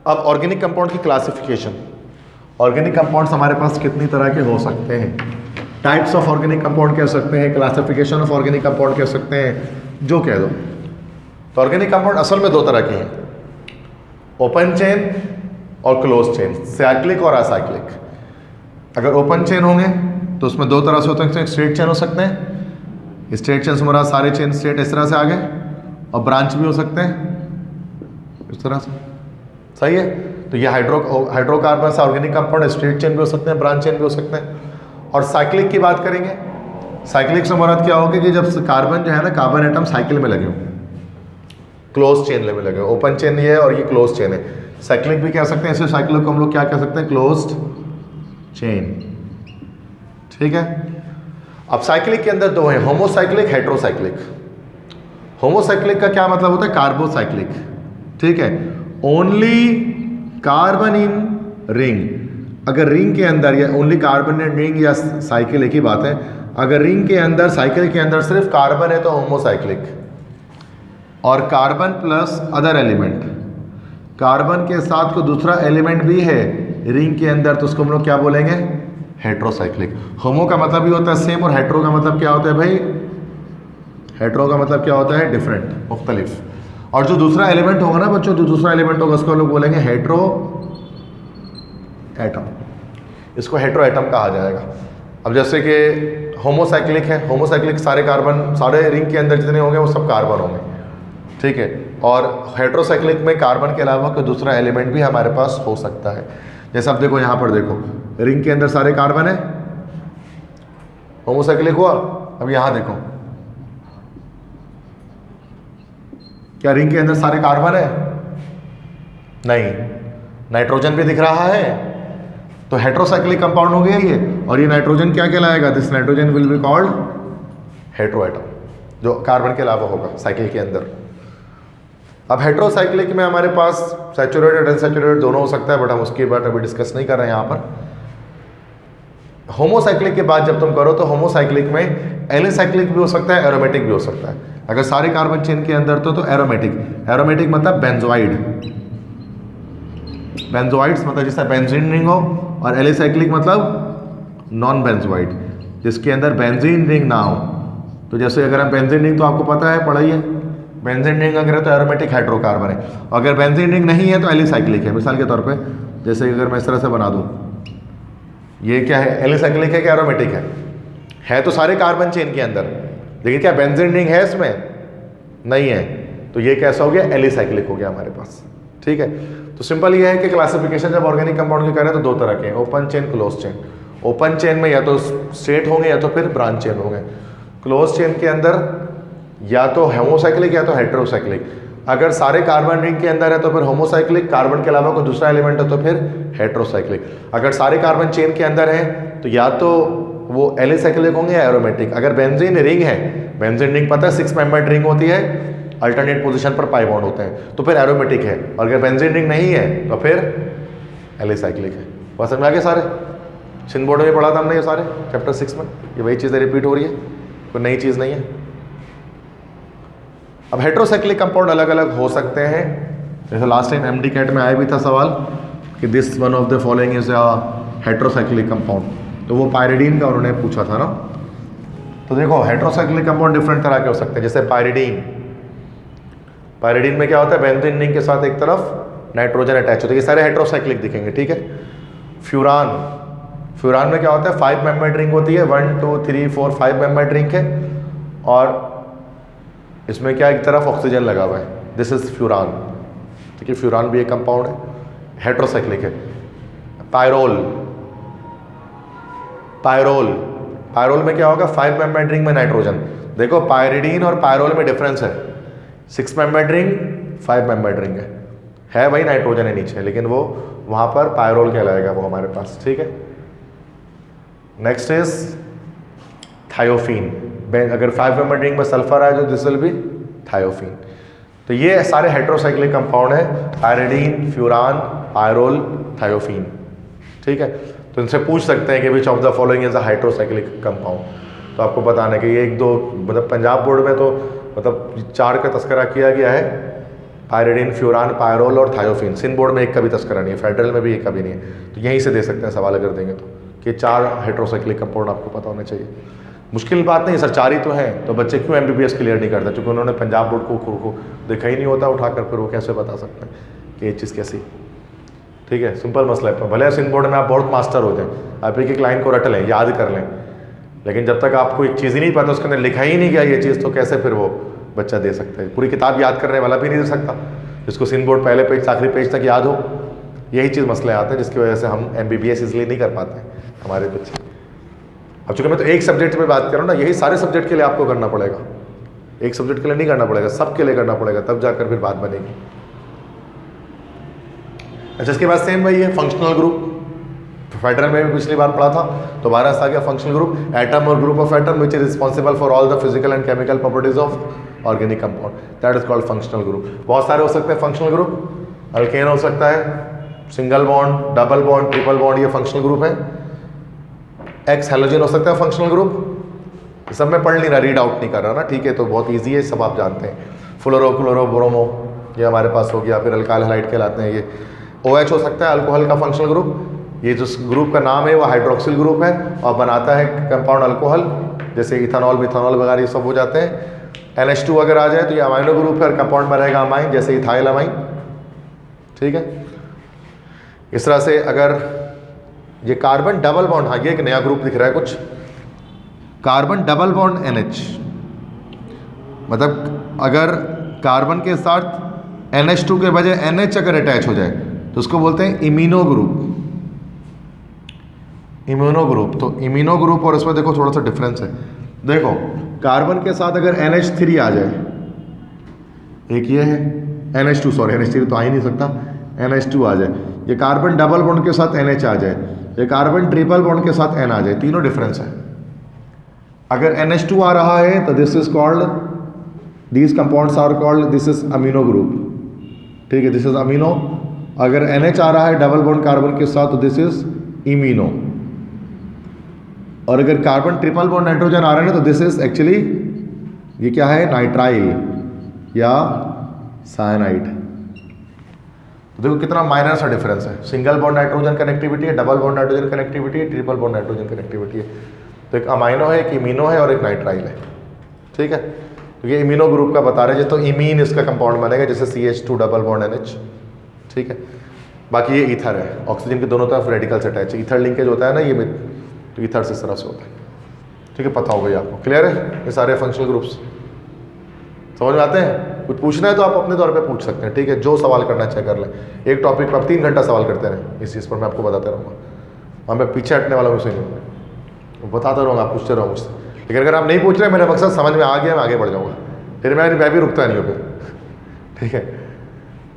अब ऑर्गेनिक कंपाउंड की क्लासिफिकेशन। ऑर्गेनिक कंपाउंड्स हमारे पास कितनी तरह के हो सकते हैं? टाइप्स ऑफ ऑर्गेनिक कंपाउंड कह सकते हैं, क्लासिफिकेशन ऑफ ऑर्गेनिक कंपाउंड कह सकते हैं, जो कह दो। तो ऑर्गेनिक कंपाउंड असल में दो तरह के हैं, ओपन चेन और क्लोज चेन, साइक्लिक और असाइक्लिक। अगर ओपन चेन होंगे तो उसमें दो तरह से होते हैं, स्ट्रेट चेन हो सकते हैं, स्ट्रेट चेन से हमारा सारे चेन स्ट्रेट इस तरह से आगे, और ब्रांच भी हो सकते हैं इस तरह से। सही है? तो ये हाइड्रोकार्बन से ऑर्गेनिक कंपाउंड स्ट्रेट चेन भी हो सकते हैं, ब्रांच चेन भी हो सकते हैं। और साइक्लिक की बात करेंगे, साइक्लिक से मुराद क्या होगी कि जब कार्बन जो है ना, कार्बन एटम साइकिल में लगे हो, क्लोज चेन में लगे हो। ओपन चेन ये है और ये क्लोज चेन है। साइक्लिक भी कह सकते हैं, इसे साइक्लिक को हम लोग क्या कह सकते हैं, क्लोज्ड चेन। ठीक है? अब साइक्लिक के अंदर दो हैं, होमोसाइक्लिक, हेट्रोसाइक्लिक। होमोसाइक्लिक का क्या मतलब होता है, कार्बोसाइक्लिक। ठीक है? Only carbon in ring. अगर रिंग के अंदर या ओनली कार्बन इन रिंग या साइकिल एक ही बात है। अगर रिंग के अंदर, साइकिल के अंदर सिर्फ कार्बन है तो होमोसाइक्लिक, और carbon plus other element, carbon के साथ कोई दूसरा एलिमेंट भी है रिंग के अंदर, तो उसको हम लोग क्या बोलेंगे, हेट्रोसाइक्लिक। होमो का मतलब भी होता है सेम, और हेट्रो का मतलब क्या होता है भाई, हेट्रो का मतलब क्या होता है, डिफरेंट, मुख्तलिफ। और जो दूसरा एलिमेंट होगा ना बच्चों, जो दूसरा एलिमेंट होगा उसको हम लोग बोलेंगे हेट्रो एटम। इसको हेट्रो एटम कहा जाएगा। अब जैसे कि होमोसाइक्लिक है, होमोसाइक्लिक सारे कार्बन, सारे रिंग के अंदर जितने होंगे वो सब कार्बन होंगे। ठीक है? और हेट्रोसाइक्लिक में कार्बन के अलावा कोई दूसरा एलिमेंट भी हमारे पास हो सकता है। जैसे आप देखो यहाँ पर, देखो रिंग के अंदर सारे कार्बन है, होमोसाइक्लिक हुआ। अब यहाँ देखो, क्या रिंग के अंदर सारे कार्बन है? नहीं, नाइट्रोजन भी दिख रहा है, तो हेट्रोसाइक्लिक कंपाउंड हो गया ये। और ये नाइट्रोजन क्या कहलाएगा, this nitrogen will be called hetero atom, जो कार्बन के अलावा होगा साइकिल के अंदर। अब हेट्रोसाइक्लिक में हमारे पास सैचुरेटेड अनसैचुरेटेड दोनों हो सकता है, बट हम उसकी बात अभी डिस्कस नहीं कर रहे हैं यहाँ पर। होमोसाइक्लिक के बाद जब तुम करो तो होमोसाइक्लिक में एलिसाइक्लिक भी हो सकता है, एरोमेटिक भी हो सकता है। अगर सारे कार्बन चेन के अंदर तो एरोमेटिक। एरोमेटिक मतलब बेंजोइड, बेंजोइड्स मतलब जिसका बेंजीन रिंग हो, और एलिसाइक्लिक मतलब नॉन बेंजोइड जिसके अंदर बेंजीन रिंग ना हो। तो जैसे अगर हम बेंजीन रिंग, तो आपको पता है, पढ़ाई है, बेंजीन रिंग अगर है तो एरोमेटिक हाइड्रोकार्बन है, अगर बेंजीन रिंग नहीं है तो एलिसाइक्लिक है। मिसाल के तौर पे जैसे अगर मैं इस तरह से बना दूं, ये क्या है, एलिसाइक्लिक है कि एरोमेटिक है तो सारे कार्बन चेन के अंदर, लेकिन क्या बेंजीन रिंग है इसमें, नहीं है, तो ये कैसा हो गया, एलिसाइक्लिक हो गया हमारे पास। ठीक है, तो सिंपल ये है कि क्लासिफिकेशन जब ऑर्गेनिक कंपाउंड की करें तो दो तरह के हैं, open chain, close chain. Open chain में या तो स्ट्रेट होंगे या तो फिर ब्रांच चेन होंगे। क्लोज चेन के अंदर या तो होमोसाइक्लिक या तो हेटेरोसाइक्लिक। अगर सारे कार्बन रिंग के अंदर है तो फिर होमोसाइक्लिक, कार्बन के अलावा कोई दूसरा एलिमेंट है तो फिर हेटेरोसाइक्लिक। अगर सारे कार्बन चेन के अंदर है तो या तो वो एलिसाइक्लिक होंगे या एरोमेटिक। अगर बेंजीन रिंग है, बेंजीन रिंग पता है 6 मेंबर्ड रिंग होती है, अल्टरनेट पोजीशन पर पाई बॉन्ड होते हैं, तो फिर एरोमेटिक है। और अगर बेंजीन रिंग नहीं है तो फिर एलिसाइक्लिक है। बस समझ में आ गया सारे? सिंध बोर्ड में पढ़ा था हमने ये सारे चैप्टर 6 में, ये वही चीज़ें रिपीट हो रही है, कोई नई चीज़ नहीं है। अब हेटेरोसाइक्लिक कंपाउंड अलग अलग हो सकते हैं, जैसे लास्ट टाइम एमडी कैट में आया भी था सवाल कि this one of the following is a heterocyclic compound, तो वो पायरिडीन का उन्होंने पूछा था ना। तो देखो हेटेरोसाइक्लिक कंपाउंड डिफरेंट तरह के हो सकते हैं, जैसे पायरिडीन। पायरिडीन में क्या होता है, बेंजीन रिंग के साथ एक तरफ नाइट्रोजन अटैच होता है, ये सारे हेटेरोसाइक्लिक दिखेंगे। ठीक है, फ्यूरान, फ्यूरान में क्या होता है, 5 मेंबर्ड रिंग होती है, 1 2 3 4 5 मेंबर्ड रिंग है, और इसमें क्या एक तरफ ऑक्सीजन लगा हुआ है, दिस इज फ्यूरान। ठीक है, फ्यूरान भी एक कंपाउंड है, हेटेरोसाइक्लिक है। पायरोल, पायरोल, पायरोल में क्या होगा, 5 मेंबर्ड रिंग में नाइट्रोजन। देखो पायरिडीन और पायरोल में डिफरेंस है, 6 मेंबर्ड रिंग 5 मेंबर्ड रिंग है वही नाइट्रोजन है नीचे, लेकिन वो वहां पर पायरोल कहलाएगा वो हमारे पास। ठीक है, नेक्स्ट इज थायोफीन। अगर 5 मेंबर्ड रिंग में सल्फर आए तो दिस विल बी थायोफीन। तो ये सारे हेटेरोसाइक्लिक कंपाउंड है, पायरिडीन, फ्यूरान, पायरोल, थायोफीन। ठीक है, तो इनसे पूछ सकते हैं कि which of the following is a heterocyclic compound. तो आपको बताना कि ये एक दो, मतलब पंजाब बोर्ड में तो मतलब 4 का तस्करा किया गया है, पायरिडीन, फ्यूरान, पायरोल और थायोफीन। सिंध बोर्ड में एक का भी तस्करा नहीं है, फेडरल में भी एक का भी नहीं है, तो यहीं से दे सकते हैं सवाल अगर देंगे तो, कि 4 हेटेरोसाइक्लिक कंपाउंड आपको पता होने चाहिए। मुश्किल बात नहीं सर, 4 ही तो हैं, तो बच्चे क्यों MBBS क्लियर नहीं करते, क्योंकि उन्होंने पंजाब बोर्ड को देखा ही नहीं होता उठाकर, फिर वो कैसे बता सकते हैं कि ये चीज़ कैसी। ठीक है, सिंपल मसला है। भले सिंध बोर्ड में आप बहुत मास्टर हो जाए, आप एक लाइन को रट लें, याद कर लें, लेकिन जब तक आपको एक चीज़ ही नहीं पता, उसके अंदर लिखा ही नहीं गया ये चीज़, तो कैसे फिर वो बच्चा दे सकता है। पूरी किताब याद करने वाला भी नहीं दे सकता, जिसको सिंध बोर्ड पहले पेज से आखिरी पेज तक याद हो। यही चीज़ मसले आते हैं जिसकी वजह से हम MBBS इसलिए नहीं कर पाते हैं हमारे बच्चे। अब चूँकि मैं तो एक सब्जेक्ट पे बात कर रहा हूँ ना, यही सारे सब्जेक्ट के लिए आपको करना पड़ेगा, एक सब्जेक्ट के लिए नहीं करना पड़ेगा, सबके लिए करना पड़ेगा, तब जाकर फिर बात बनेगी। अच्छा, इसके बाद सेम वही है फंक्शनल ग्रुप। फेडरल में भी पिछली बार पढ़ा था, तो 12 आ गया फंक्शनल ग्रुप, एटम और group of atom which is responsible for all the physical and chemical properties of organic compound, that is called functional group. बहुत सारे हो सकते हैं फंक्शनल ग्रुप, अल्केन हो सकता है, single bond, double bond, triple bond, ये फंक्शनल ग्रुप है। एक्स हेलोजन हो सकता है फंक्शनल ग्रुप, सब मैं पढ़ नहीं रहा, रीड आउट नहीं कर रहा ना, ठीक है, तो बहुत ईजी है, सब आप जानते हैं। फ्लोरो, क्लोरो, ब्रोमो, ये हमारे पास हो गया। फिर अल्काइल हैलाइड कहलाते हैं ये। OH हो सकता है अल्कोहल का फंक्शनल ग्रुप, ये जो ग्रुप का नाम है वो हाइड्रोक्सिल ग्रुप है और बनाता है कंपाउंड अल्कोहल, जैसे इथेनॉल, मिथेनॉल वगैरह ये सब हो जाते हैं। NH2 अगर आ जाए तो ये अमाइनो ग्रुप है और कंपाउंड में रहेगा अमाइन, जैसे इथाइल अमाइन। ठीक है, इस तरह से अगर ये कार्बन डबल बॉन्ड, हाँ ये एक नया ग्रुप दिख रहा है कुछ, कार्बन डबल बॉन्ड NH, मतलब अगर कार्बन के साथ NH2 के बजाय NH अगर अटैच हो जाए तो उसको बोलते हैं इम्यूनो ग्रुप। इम्यूनो ग्रुप, तो इम्यूनो ग्रुप और इसमें देखो थोड़ा सा डिफरेंस है। देखो कार्बन के साथ अगर NH3 आ जाए, एक ये है NH2, सॉरी NH3 तो आ ही नहीं सकता, NH2 आ जाए, ये कार्बन डबल बॉन्ड के साथ NH आ जाए, ये कार्बन ट्रिपल बॉन्ड के साथ N आ जाए, तीनों डिफरेंस है। अगर NH2 आ रहा है तो this is called, these compounds are called, this is amino group. ठीक है, दिस इज अमीनो। अगर NH आ रहा है डबल बॉन्ड कार्बन के साथ तो दिस इज इमीनो। और अगर कार्बन ट्रिपल बॉन्ड नाइट्रोजन आ रहा है ना तो दिस इज एक्चुअली ये क्या है, नाइट्राइल या साइनाइड। तो देखो कितना माइनर सा डिफरेंस है, सिंगल बॉन्ड नाइट्रोजन कनेक्टिविटी है, डबल बॉन्ड नाइट्रोजन कनेक्टिविटी है, ट्रिपल बॉन्ड नाइट्रोजन कनेक्टिविटी है। तो एक अमाइनो है, एक इमीनो है और एक नाइट्राइल है, ठीक है। तो ये इमीनो ग्रुप का बता रहे हैं, तो इमीन इसका कंपाउंड बनेगा जैसे CH2 डबल बॉन्ड NH, ठीक है। बाकी ये ईथर है, ऑक्सीजन के दोनों तरफ रेडिकल से अटैच है, ईथर लिंकेज होता है ना ये, तो ईथर से इस तरह से होता है, ठीक है। पता होगा ये आपको, क्लियर है ये सारे फंक्शनल ग्रुप्स समझ में आते हैं। कुछ पूछना है तो आप अपने तौर पे पूछ सकते हैं, ठीक है। जो सवाल करना चाहे कर लें, एक टॉपिक पर आप 3 घंटा सवाल करते रहें, इस चीज़ पर मैं आपको बताते रहूँगा, और मैं पीछे हटने वाला मुझसे नहीं, बताता रहूँगा, आप पूछते रहो मुझसे। लेकिन अगर आप नहीं पूछ रहे, मेरा मकसद समझ में आ गया, मैं आगे बढ़ जाऊँगा, फिर मैं भी रुकता नहीं हूँ फिर, ठीक है।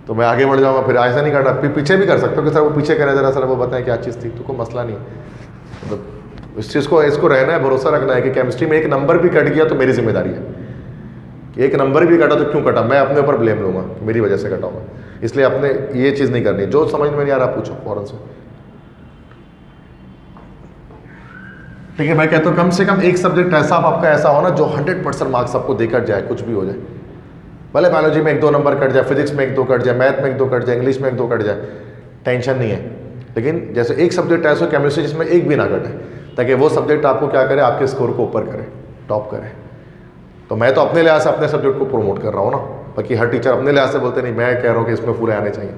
तो मैं आगे बढ़ जाऊँगा, फिर ऐसा नहीं करना, फिर पीछे भी कर सकते हो कि सर वो पीछे करें ज़रा, सर वो बताएं क्या चीज़ थी, तो कोई मसला नहीं है। मतलब इस चीज़ को इसको रहना है, भरोसा रखना है कि केमिस्ट्री में एक नंबर भी कट गया तो मेरी जिम्मेदारी है, एक नंबर भी कटा तो क्यों कटा, मैं अपने ऊपर ब्लेम लूँगा, मेरी वजह से कटा होगा। इसलिए अपने ये चीज़ नहीं करनी, जो समझ में नहीं आ रहा पूछो फौरन से, ठीक है। मैं कहता हूँ कम से कम एक सब्जेक्ट ऐसा आपका ऐसा हो ना जो 100% मार्क्स आपको देकर जाए, कुछ भी हो जाए, भले बायोलॉजी में 1-2 नंबर कट जाए, फिजिक्स में 1-2 कट जाए, मैथ में 1-2 कट जाए, इंग्लिश में 1-2 कट जाए, टेंशन नहीं है। लेकिन जैसे एक सब्जेक्ट ऐसा हो केमिस्ट्री जिसमें एक भी ना कटे, ताकि वो सब्जेक्ट आपको क्या करे, आपके स्कोर को ऊपर करे, टॉप करे। तो मैं तो अपने लिहाज से अपने सब्जेक्ट को प्रमोट कर रहा हूँ ना, बाकी हर टीचर अपने लिहाज से बोलते नहीं, मैं कह रहा हूँ कि इसमें पूरे आने चाहिए।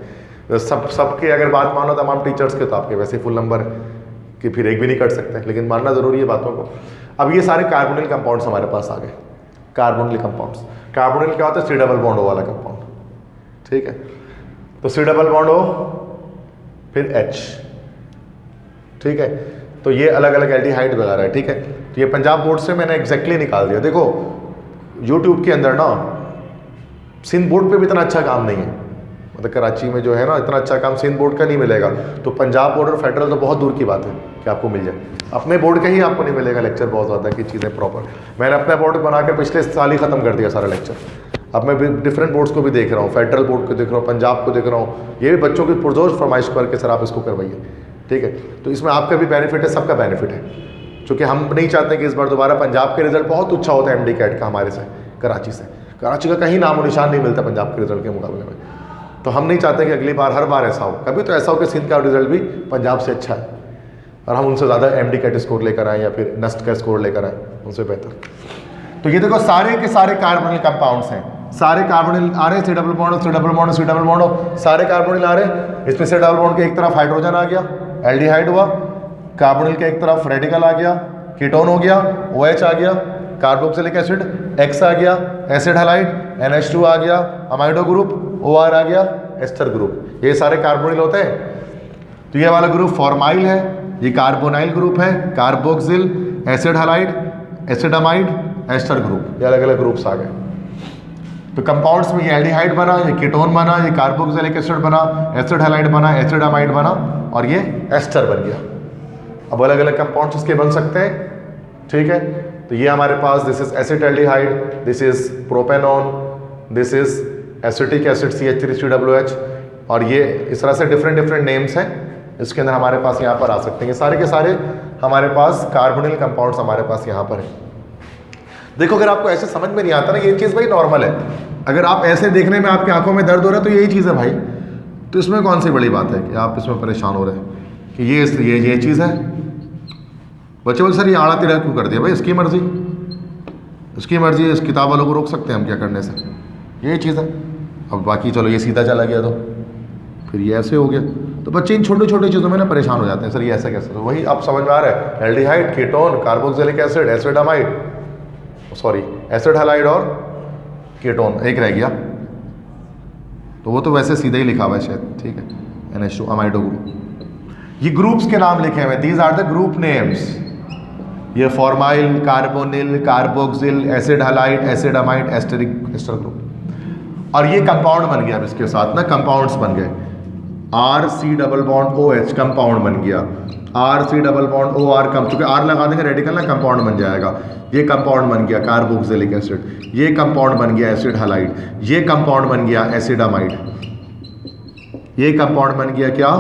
तो सबके अगर बात मानो तमाम टीचर्स के, तो आपके वैसे फुल नंबर कि फिर एक भी नहीं कट सकते, लेकिन मानना जरूरी है बातों को। अब ये सारे कार्बोनिल कंपाउंड्स हमारे पास आ गए, कार्बोनिल कंपाउंड्स। कार्बोनिल क्या होता है, C डबल बॉन्ड O वाला कंपाउंड, ठीक है। तो C डबल बॉन्ड O फिर H, ठीक है। तो ये अलग अलग एल्डिहाइड वगैरह है, ठीक है। तो ये पंजाब बोर्ड से मैंने एग्जैक्टली निकाल दिया। देखो यूट्यूब के अंदर ना सिंध बोर्ड पे भी इतना अच्छा काम नहीं है, मतलब कराची में जो है ना इतना अच्छा काम सिंध बोर्ड का नहीं मिलेगा, तो पंजाब बोर्ड और फेडरल तो बहुत दूर की बात है कि आपको मिल जाए। अपने बोर्ड का ही आपको नहीं मिलेगा लेक्चर बहुत ज़्यादा की चीज़ें प्रॉपर। मैंने अपना बोर्ड बनाकर पिछले साल ही ख़त्म कर दिया सारा लेक्चर। अब मैं डिफरेंट बोर्ड्स को भी देख रहा हूँ, फेडरल बोर्ड को देख रहा हूँ, पंजाब को देख रहा हूँ, ये भी बच्चों की पुरजोर फरमाइश करके सर आप इसको करवाइए, ठीक है। तो इसमें आपका भी बेनिफिट है, सबका बेनिफिट है, क्योंकि हम नहीं चाहते कि इस बार दोबारा पंजाब के रिजल्ट बहुत अच्छा होता है MD कैट का हमारे से, कराची से। कराची का कहीं नामो निशान नहीं मिलता पंजाब के रिजल्ट के मुकाबले में, तो हम नहीं चाहते कि अगली बार हर बार ऐसा हो। कभी तो ऐसा हो कि सिंध का रिजल्ट भी पंजाब से अच्छा है और हम उनसे ज़्यादा MD कैट स्कोर लेकर आए या फिर नस्ट का स्कोर लेकर आए उनसे बेहतर। तो ये देखो सारे के सारे कार्बोनिल कंपाउंड्स हैं, सारे कार्बोनिल आ रहे हैं, C double bond C double bond C double bond, सारे कार्बोनिल आ रहे हैं। इसमें C डबल बॉन्ड के एक तरफ हाइड्रोजन आ गया, एल्डिहाइड हुआ, कार्बोनिल के एक तरफ रेडिकल आ गया, कीटोन हो गया, OH आ गया, कार्बोक्सिलिक एसिड X आ गया, एसिड हैलाइड NH2 आ गया, अमाइडो ग्रुप OR आ गया, एस्टर ग्रुप। ये सारे कार्बोनिल होते हैं। तो ये वाला ग्रुप फॉर्माइल है, ये कार्बोनाइल ग्रुप है, carboxyl, acid halide, acid amide, ester group, ये अलग अलग ग्रुप्स आ गए। तो कंपाउंड्स में ये एल्डिहाइड बना, ये कीटोन बना, ये कार्बोक्सिलिक एसिड बना, एसिड हैलाइड बना, एसिडामाइड बना और ये एस्टर बन गया। अब अलग अलग कंपाउंड्स इसके बन सकते हैं, ठीक है। तो ये हमारे पास this is acetaldehyde, this is propanone, this is acetic acid CH3COOH, और ये इस तरह से डिफरेंट नेम्स हैं इसके अंदर हमारे पास यहाँ पर आ सकते हैं। ये सारे के सारे हमारे पास कार्बोनिल कंपाउंड्स हमारे पास यहाँ पर हैं। देखो अगर आपको ऐसे समझ में नहीं आता ना, ये चीज़ भाई नॉर्मल है। अगर आप ऐसे देखने में आपकी आंखों में दर्द हो रहा है तो यही चीज़ है भाई, तो इसमें कौन सी बड़ी बात है कि आप इसमें परेशान हो रहे हैं कि ये चीज़ है। बच्चे बोले सर ये आड़ा टेढ़ा क्यों कर दिया, भाई इसकी मर्जी, इसकी मर्जी, इस किताब वालों को रोक सकते हैं हम क्या करने से, यही चीज़ है। अब बाकी चलो ये सीधा चला गया तो फिर ये ऐसे हो गया, तो बच्चे इन छोटी छोटी चीज़ों में ना परेशान हो जाते हैं, सर ये ऐसा कैसे। तो वही आप समझ में आ रहा है, aldehyde, ketone, carboxylic acid, acid amide, sorry acid halide और कीटोन एक रह गया, तो वो तो वैसे सीधा ही लिखा हुआ है शायद, ठीक है, NH2 अमाइडो ग्रुप। ये ग्रुप्स के नाम लिखे हुए, these are the group names. ये formyl, carbonyl, carboxyl, acid halide, acid amide, ester group. और ये कंपाउंड बन गया, अब इसके साथ ना कंपाउंड्स बन गए। RC double bond OH compound बन गया, RC डबल बॉन्ड OR चूंकि R लगा देंगे रेडिकल ना कंपाउंड बन जाएगा। ये कंपाउंड बन गया कार्बोक्सिलिक एसिड, ये कंपाउंड बन गया एसिड हैलाइड, ये कंपाउंड बन गया एसिडामाइड, ये कंपाउंड बन गया क्या,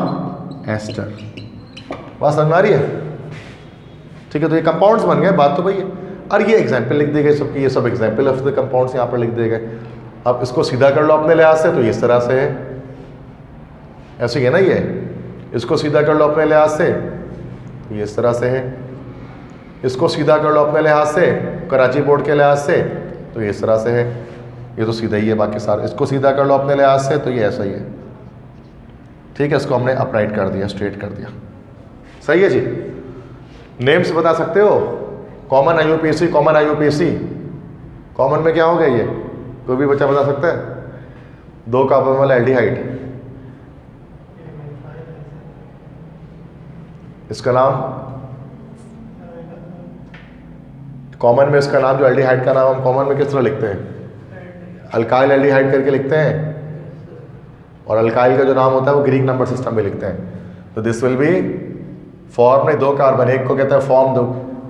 एस्टर। बात समझ आ रही है? ठीक है, तो ये कंपाउंड्स बन गए, बात तो वही है। और ये एग्जाम्पल लिख दी गई सबकी, ये सब एग्जाम्पल ऑफ द कंपाउंड्स यहाँ पर लिख दिए गए। अब इसको सीधा कर लो अपने लिहाज से, तो ये इस तरह से है, ऐसे ही है ना ये। इसको सीधा कर लो अपने लिहाज से, तो ये इस तरह से है। इसको सीधा कर लो अपने लिहाज से, कराची बोर्ड के लिहाज से, तो ये इस तरह से है। ये तो सीधा ही है बाकी सारे। इसको सीधा कर लो अपने लिहाज से, तो ये ऐसा ही है। ठीक है, इसको हमने अपराइट कर दिया, स्ट्रेट कर दिया। सही है जी। नेम्स बता सकते हो? Common IUPAC, common IUPAC, common में क्या हो गया ये? कोई भी बच्चा बता सकता है? 2 कार्बन वाला एल्डिहाइड, इसका नाम कॉमन में, इसका नाम जो एल्डिहाइड का नाम हम कॉमन में किस तरह लिखते हैं? अल्काइल एल्डिहाइड करके लिखते हैं। और अल्काइल का जो नाम होता है वो ग्रीक नंबर सिस्टम में लिखते हैं। तो दिस विल बी फॉर्म नहीं, 2 कार्बन, एक को कहते हैं फॉर्म 2,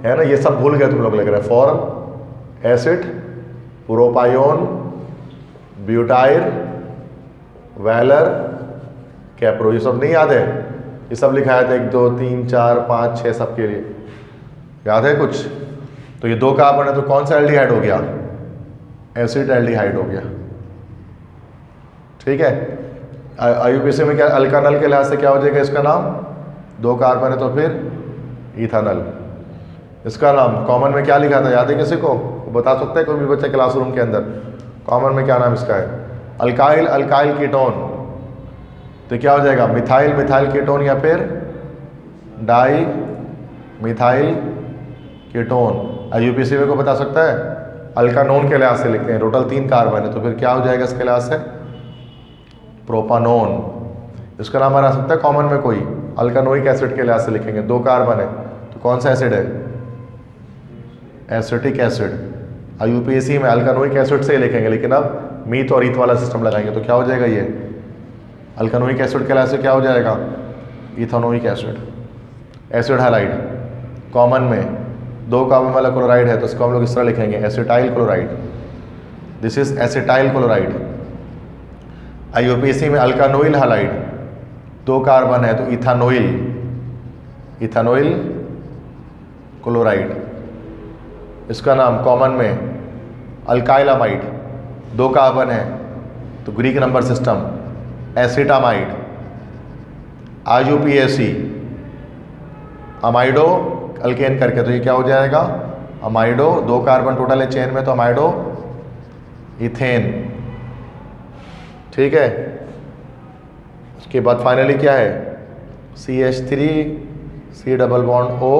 है ना। ये सब भूल गए तुम लोग, लग रहा है। Form, acid, propion, butyl, valer, capro, ये सब नहीं याद है? ये सब लिखाया था 1 2 3 4 5 6 सब के लिए, याद है कुछ? तो ये 2 कार्बन है, तो कौन सा एल्डिहाइड हो गया? एसिड एल्डिहाइड हो गया। ठीक है। आईयूपीएसी में क्या अल्कानल के लिहाज से क्या हो जाएगा इसका नाम? 2 कार्बन है तो फिर इथानल। इसका नाम कॉमन में क्या लिखा था, याद है किसी को? बता सकते हैं कोई भी बच्चा क्लासरूम के अंदर? कॉमन में क्या नाम इसका है? अल्काइल, अल्काइल कीटोन, तो क्या हो जाएगा? मिथाइल, मिथाइल कीटोन, या फिर डाई मिथाइल कीटोन। आईयूपीएसी में को बता सकता है? अल्कानोन के लिहाज से लिखते हैं, टोटल 3 कार्बन है, तो फिर क्या हो जाएगा इसके लिहाज से? प्रोपानोन। इसका नाम बना सकता है कॉमन में कोई? अल्कानोइक एसिड के लिहाज से लिखेंगे, 2 कार्बन है, तो कौन सा एसिड है? Acetic acid. आईयूपीएसी में अल्कानोइक एसिड से ही लिखेंगे, लेकिन अब मीथ और ईथ वाला सिस्टम लगाएंगे, तो क्या हो जाएगा ये? अल्कानोइक एसिड के लिहाज से क्या हो जाएगा? Ethanoic acid. Acid halide common में 2 कार्बन वाला क्लोराइड है, तो इसको हम लोग इस तरह लिखेंगे, acetyl chloride. This is acetyl chloride. IUPAC में अल्कानोइल हैलाइड, 2 कार्बन है, तो इथानोइल, इथानोइल क्लोराइड। इसका नाम कॉमन में अल्काइलामाइड, 2 कार्बन है, तो Greek number system acetamide. IUPAC amido alkane करके, तो ये क्या हो जाएगा? अमाइडो, 2 कार्बन टोटल है चेन में, तो अमाइडो इथेन। ठीक है। उसके बाद फाइनली क्या है? CH3, C double bond O,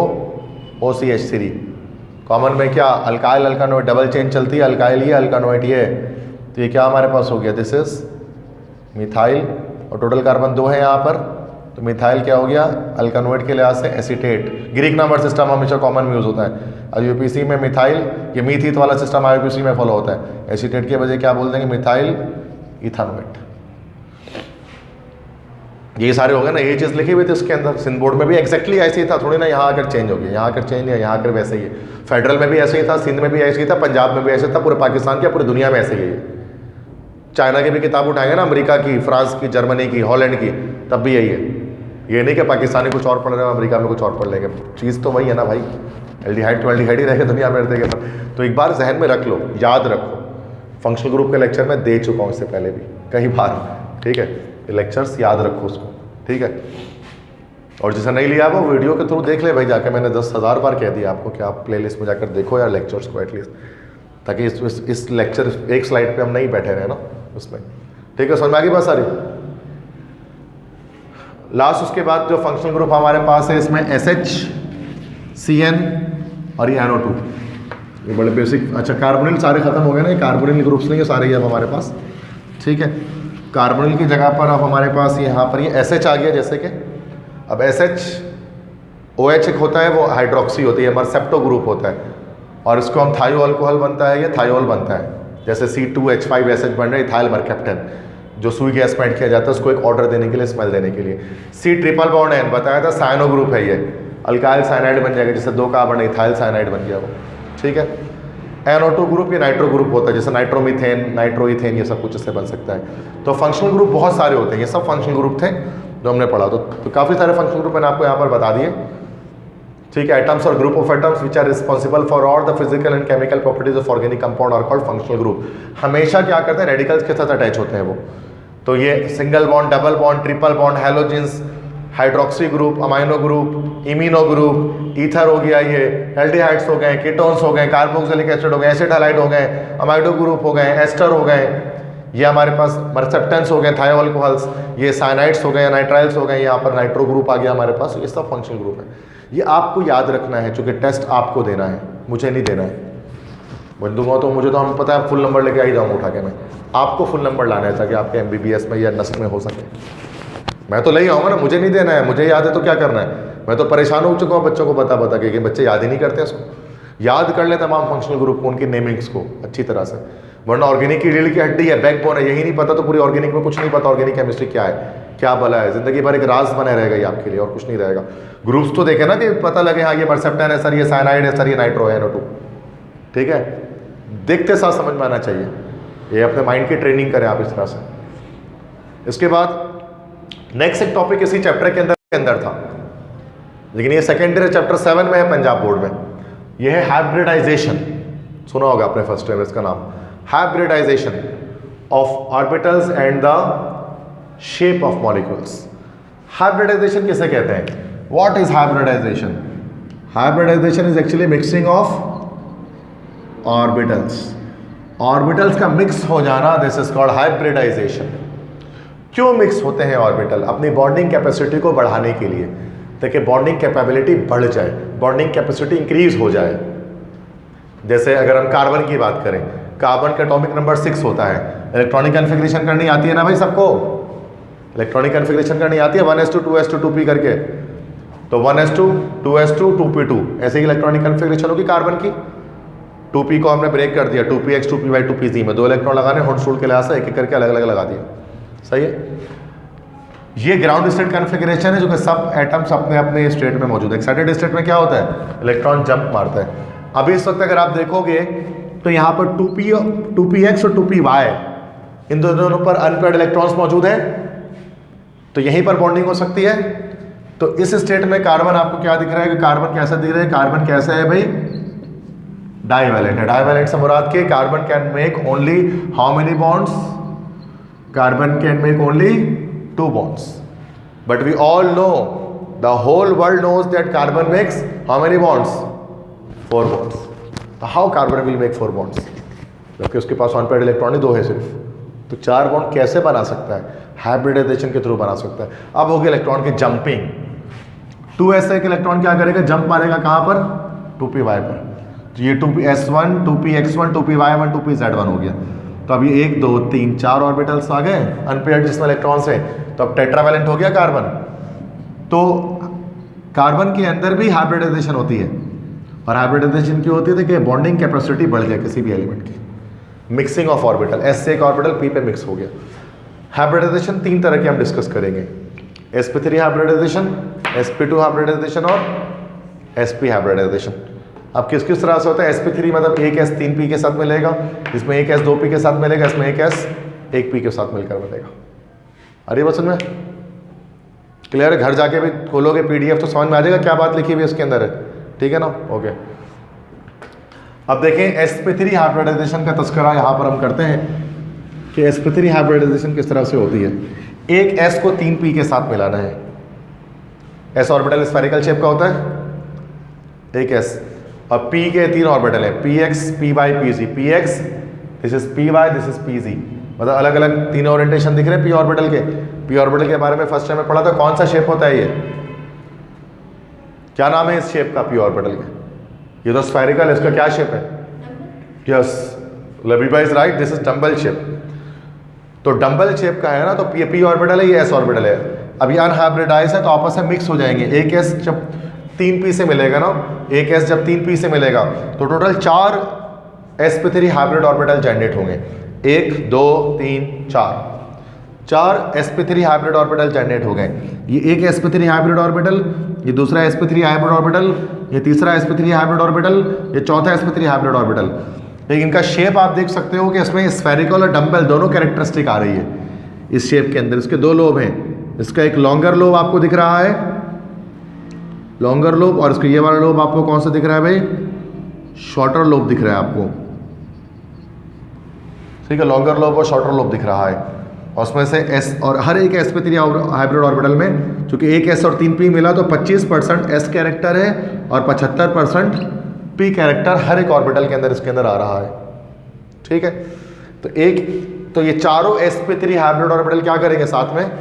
OCH3। Common में क्या? अल्काइल अल्कानोइड, डबल चेन चलती है, अल्काइल ये अल्कानोइड ये, तो ये क्या हमारे पास हो गया? दिस इज मिथाइल, और टोटल कार्बन 2 है यहाँ पर, तो मिथाइल क्या हो गया? अल्कानोइड के लिहाज से एसीटेट। ग्रीक नंबर सिस्टम हमेशा कॉमन में यूज होता है। आईयूपीएसी में मिथाइल, ये मीथीथ वाला सिस्टम आईयूपीएसी में फॉलो होता है। एसीटेट के बजाय क्या बोल देंगे? मिथाइल इथानोएट। ये सारे हो गए ना, ये चीज़ लिखी हुई थी उसके अंदर। सिंध बोर्ड में भी एक्जैक्टली ऐसे ही था, थोड़ी ना यहाँ आकर चेंज हो गया, यहाँ आकर चेंज है, यहाँ आकर वैसे ही है। फेडरल में भी ऐसे ही था, सिंध में भी ऐसे ही था, पंजाब में भी ऐसे था, पूरे पाकिस्तान के, पूरी दुनिया में ऐसे ही है। चाइना की भी किताब उठाएंगे ना, अमेरिका की, फ्रांस की, जर्मनी की, हॉलैंड की, तब भी यही है। ये नहीं कि पाकिस्तानी कुछ और पढ़ रहे हैं, अमेरिका में कुछ और पढ़ लेंगे, चीज़ तो वही है ना भाई। एल्डिहाइड तो एल्डिहाइड ही रहेगा दुनिया में रहते के। तो एक बार जहन में रख लो, याद रखो, फंक्शनल ग्रुप के लेक्चर में दे चुका हूँ इससे पहले भी कई बार, ठीक है। लेक्चर्स याद रखो उसको, ठीक है। और जिसे नहीं लिया वो वीडियो के थ्रू देख ले भाई जाकर, मैंने 10,000 बार कह दिया आपको कि आप प्लेलिस्ट में जाकर देखो यार लेक्चर्स को एटलीस्ट, ताकि इस लेक्चर एक स्लाइड पे हम नहीं बैठे रहे ना उसमें, ठीक है। समझ में आ गई बात सारी। लास्ट उसके बाद जो फंक्शनल ग्रुप हमारे पास है इसमें SH, CN और ये NO2, ये बड़े बेसिक। अच्छा कार्बोनिल सारे खत्म हो गए ना, ये कार्बोनिल ग्रुप्स नहीं है सारे ही अब हमारे पास, ठीक है। कार्बोनिल की जगह पर अब हमारे पास यहाँ पर ये SH आ गया, जैसे कि अब SH OH एक होता है, वो हाइड्रोक्सी होती है, हमारा सेप्टो ग्रुप होता है, और इसको हम थायो अल्कोहल बनता है, ये थायोल बनता है। जैसे C2H5SH बन रहा है, इथाइल मरकैप्टन, जो सुई गैस में ऐड किया जाता है उसको एक ऑर्डर देने के लिए, स्मेल देने के लिए। C ट्रिपल बॉन्ड N बताया था, साइनो ग्रुप है, ये अल्काइल साइनाइड बन जाएगा, जैसे 2 कार्बन इथाइल साइनाइड बन गया वो, ठीक है। NO2 ग्रुप ये नाइट्रो ग्रुप होता है, जैसे नाइट्रोमीथेन, नाइट्रोइथेन, ये सब कुछ इससे बन सकता है। तो फंक्शनल ग्रुप बहुत सारे होते हैं, ये सब फंक्शनल ग्रुप थे जो हमने पढ़ा। तो काफ़ी सारे फंक्शनल ग्रुप मैंने आपको यहाँ पर बता दिए, ठीक है, एटम्स और group of atoms which are responsible for all the physical and chemical properties of organic compound are called functional group. हमेशा क्या करते हैं, रेडिकल्स के साथ अटैच होते हैं वो। तो ये single bond, double bond, triple bond, halogens, hydroxy group, amino group, imino group, ether हो गया, ये एल्डिहाइड्स हो गए, कीटोन्स हो गए, कार्बोक्सिलिक एसिड हो गए, एसिड हैलाइड हो गए, अमाइडो ग्रुप हो गए, एस्टर हो गए, ये हमारे पास मर्सेप्टेंस हो गए, थायोअल्कोहल्स, ये साइनाइड्स हो गए, नाइट्राइल्स हो गए, यहाँ पर नाइट्रो ग्रुप आ गया हमारे पास। ये सब फंक्शनल ग्रुप है। ये आपको याद रखना है, चूंकि टेस्ट आपको देना है, मुझे नहीं देना है। मैं दूंगा तो मुझे तो हम पता है फुल नंबर लेके आ ही जाऊँगा उठा के। मैं आपको फुल नंबर लाना है ताकि आपके MBBS में या नस्ट में हो सके। मैं तो ले ही आऊँगा ना, मुझे नहीं देना है, मुझे याद है तो क्या करना है। मैं तो परेशान हो चुका हूँ बच्चों को बता के बच्चे याद ही नहीं करते इसको। याद कर ले तमाम फंक्शनल ग्रुप को, उनकी नेमिंग्स को अच्छी तरह से, वरना ऑर्गेनिक की रीढ़ की हड्डी है, बैकबोन है, यही नहीं पता तो पूरी ऑर्गेनिक में कुछ नहीं पता। ऑर्गेनिक केमिस्ट्री क्या है, क्या भला है, जिंदगी भर एक राज बने रहेगा ये आपके लिए और कुछ नहीं रहेगा। ग्रुप्स तो देखे ना कि पता लगे हाँ ये मर्सेप्टेन है सर, ये साइनाइड है सर, ये नाइट्रो है, NO2, ठीक है। देखते साथ समझ में आना चाहिए। ये अपने माइंड की ट्रेनिंग करें आप इस तरह से। इसके बाद नेक्स्ट एक टॉपिक इसी चैप्टर के अंदर था, लेकिन ये सेकेंडरी चैप्टर 7 में है पंजाब बोर्ड में। ये है हाइब्रिडाइजेशन। सुना होगा आपने फर्स्ट टाइम इसका नाम, hybridization of orbitals and the shape of molecules. Hybridization किसे कहते हैं? What is hybridization? Hybridization is actually mixing of orbitals. Orbitals का मिक्स हो जाना, दिस इज कॉल्ड हाइब्रिडाइजेशन। क्यों मिक्स होते हैं ऑर्बिटल? अपनी बॉन्डिंग कैपेसिटी को बढ़ाने के लिए, ताकि बॉन्डिंग कैपेबिलिटी बढ़ जाए, बॉन्डिंग कैपेसिटी इंक्रीज हो जाए। जैसे अगर हम कार्बन की बात करें, कार्बन का एटॉमिक नंबर 6 होता है। इलेक्ट्रॉनिक कन्फिग्रेशन करनी आती है ना भाई सबको? इलेक्ट्रॉनिक कन्फिग्रेशन करनी आती है 1s2 2s2 2p करके। तो 1s2 2s2 2p2 ऐसे ही इलेक्ट्रॉनिक कन्फिग्रेशन होगी कार्बन की। 2p को हमने ब्रेक कर दिया, 2px 2py 2pz में 2 इलेक्ट्रॉन लगाने, होल्ड के लिहाज से एक एक करके अलग अलग लगा दिया। सही है। ये ग्राउंड स्टेट कन्फिग्रेशन है जो कि सब एटम्स अपने अपने स्टेट में मौजूद है। एक्साइटेड स्टेट में क्या होता है? इलेक्ट्रॉन जंप मारता है। अभी इस वक्त अगर आप देखोगे तो यहाँ पर 2px और 2py इन दोनों पर अनपेयर्ड इलेक्ट्रॉन्स मौजूद हैं, तो यहीं पर बॉन्डिंग हो सकती है। तो इस स्टेट में कार्बन आपको क्या दिख रहा है कि कार्बन कैसा दिख रहा है? कार्बन कैसा है भाई? डाइवैलेंट है। डाइवैलेंट से मुराद के carbon can make only how many bonds? Carbon can make only 2 bonds, but we all know, the whole world knows that carbon makes how many bonds? 4 bonds. So how carbon will make 4 bonds? जबकि उसके पास unpaired electron ही 2 है सिर्फ। तो 4 bond कैसे बना सकता है? Hybridisation के थ्रू बना सकता है। अब होगी इलेक्ट्रॉन की जंपिंग। 2s एक इलेक्ट्रॉन क्या करेगा? जंप मारेगा कहाँ पर? 2py पर। तो ये 2s1 2px1 2py1 2pz1 हो गया। तो अभी 1 2 3 4 ऑर्बिटल्स आ गए अनपेयर्ड जिसमें इलेक्ट्रॉन्स हैं। तो अब टेट्रावैलेंट हो गया कार्बन। तो कार्बन के अंदर भी हाइब्रिडाइजेशन होती है, और हाइब्रिडाइजेशन क्यों होती है? कि बॉन्डिंग कैपेसिटी बढ़ जाए किसी भी एलिमेंट की। मिक्सिंग ऑफ ऑर्बिटल, S से एक ऑर्बिटल P पे मिक्स हो गया। हाइब्रिडाइजेशन 3 तरह के हम डिस्कस करेंगे, sp3 हाइब्रिडाइजेशन, sp2 हाइब्रिडाइजेशन और sp हाइब्रिडाइजेशन। अब किस किस तरह से होता है? sp3 मतलब एक S 3p के साथ मिलेगा, इसमें एक S 2p के साथ मिलेगा, इसमें एक S 1p के साथ मिलकर मिलेगा। अरे बस में क्लियर है? घर जाके भी खोलोगे PDF तो समझ में आ जाएगा क्या बात लिखी हुई इसके अंदर है। ठीक है ना? ओके। अब देखें sp3 हाइब्रिडाइजेशन का तस्करा यहाँ पर हम करते हैं कि sp3 हाइब्रिडाइजेशन किस तरह से होती है। एक S को 3p के साथ मिलाना है। S ऑर्बिटल स्फेरिकल शेप का होता है, एक S, और P के 3 ऑर्बिटल है, px py pz। px this is py, this is pz, मतलब अलग अलग 3 ओरिएंटेशन दिख रहे हैं p ऑर्बिटल के। p ऑर्बिटल के बारे में फर्स्ट टाइम में पढ़ा था। कौन सा शेप होता है ये? क्या नाम है इस शेप का? p ऑर्बिटल का। ये तो स्फेरिकल है, इसका क्या शेप है? Yes, Labiba is right, this is dumbbell shape. तो डम्बल शेप का है ना, तो p ऑर्बिटल है, ये s ऑर्बिटल है। अब ये अनहाइब्रिडाइज है तो आपस में मिक्स हो जाएंगे। एक s जब 3p से मिलेगा ना, एक s जब 3p से मिलेगा तो total 4 sp3 hybrid orbital generate होंगे। 1 2 3 4 sp3 हाइब्रिड ऑर्बिटल जनरेट हो गए। ये एक sp3 हाइब्रिड ऑर्बिटल, ये दूसरा sp3 हाइब्रिड ऑर्बिटल, ये तीसरा sp3 हाइब्रिड ऑर्बिटल, ये चौथा sp3 हाइब्रिड ऑर्बिटल। लेकिन इनका शेप आप देख सकते हो कि इसमें स्फेरिकल और डम्बल दोनों कैरेक्टरिस्टिक आ रही है इस शेप के अंदर। इसके 2 लोब हैं, इसका एक लॉन्गर लोब आपको दिख रहा है, लॉन्गर लोब, और इसका ये वाला लोब आपको कौन सा दिख रहा है भाई, शॉर्टर लोब दिख रहा है आपको, ठीक है, लॉन्गर लोब और शॉर्टर लोब दिख रहा है। और उसमें से एस, और हर एक sp3 हाइब्रिड ऑर्बिटल में चूंकि एक एस और 3 पी मिला तो 25% एस कैरेक्टर है और 75% पी कैरेक्टर हर एक ऑर्बिटल के अंदर इसके अंदर आ रहा है, ठीक है। तो ये चारों sp3 हाइब्रिड ऑर्बिटल क्या करेंगे, साथ में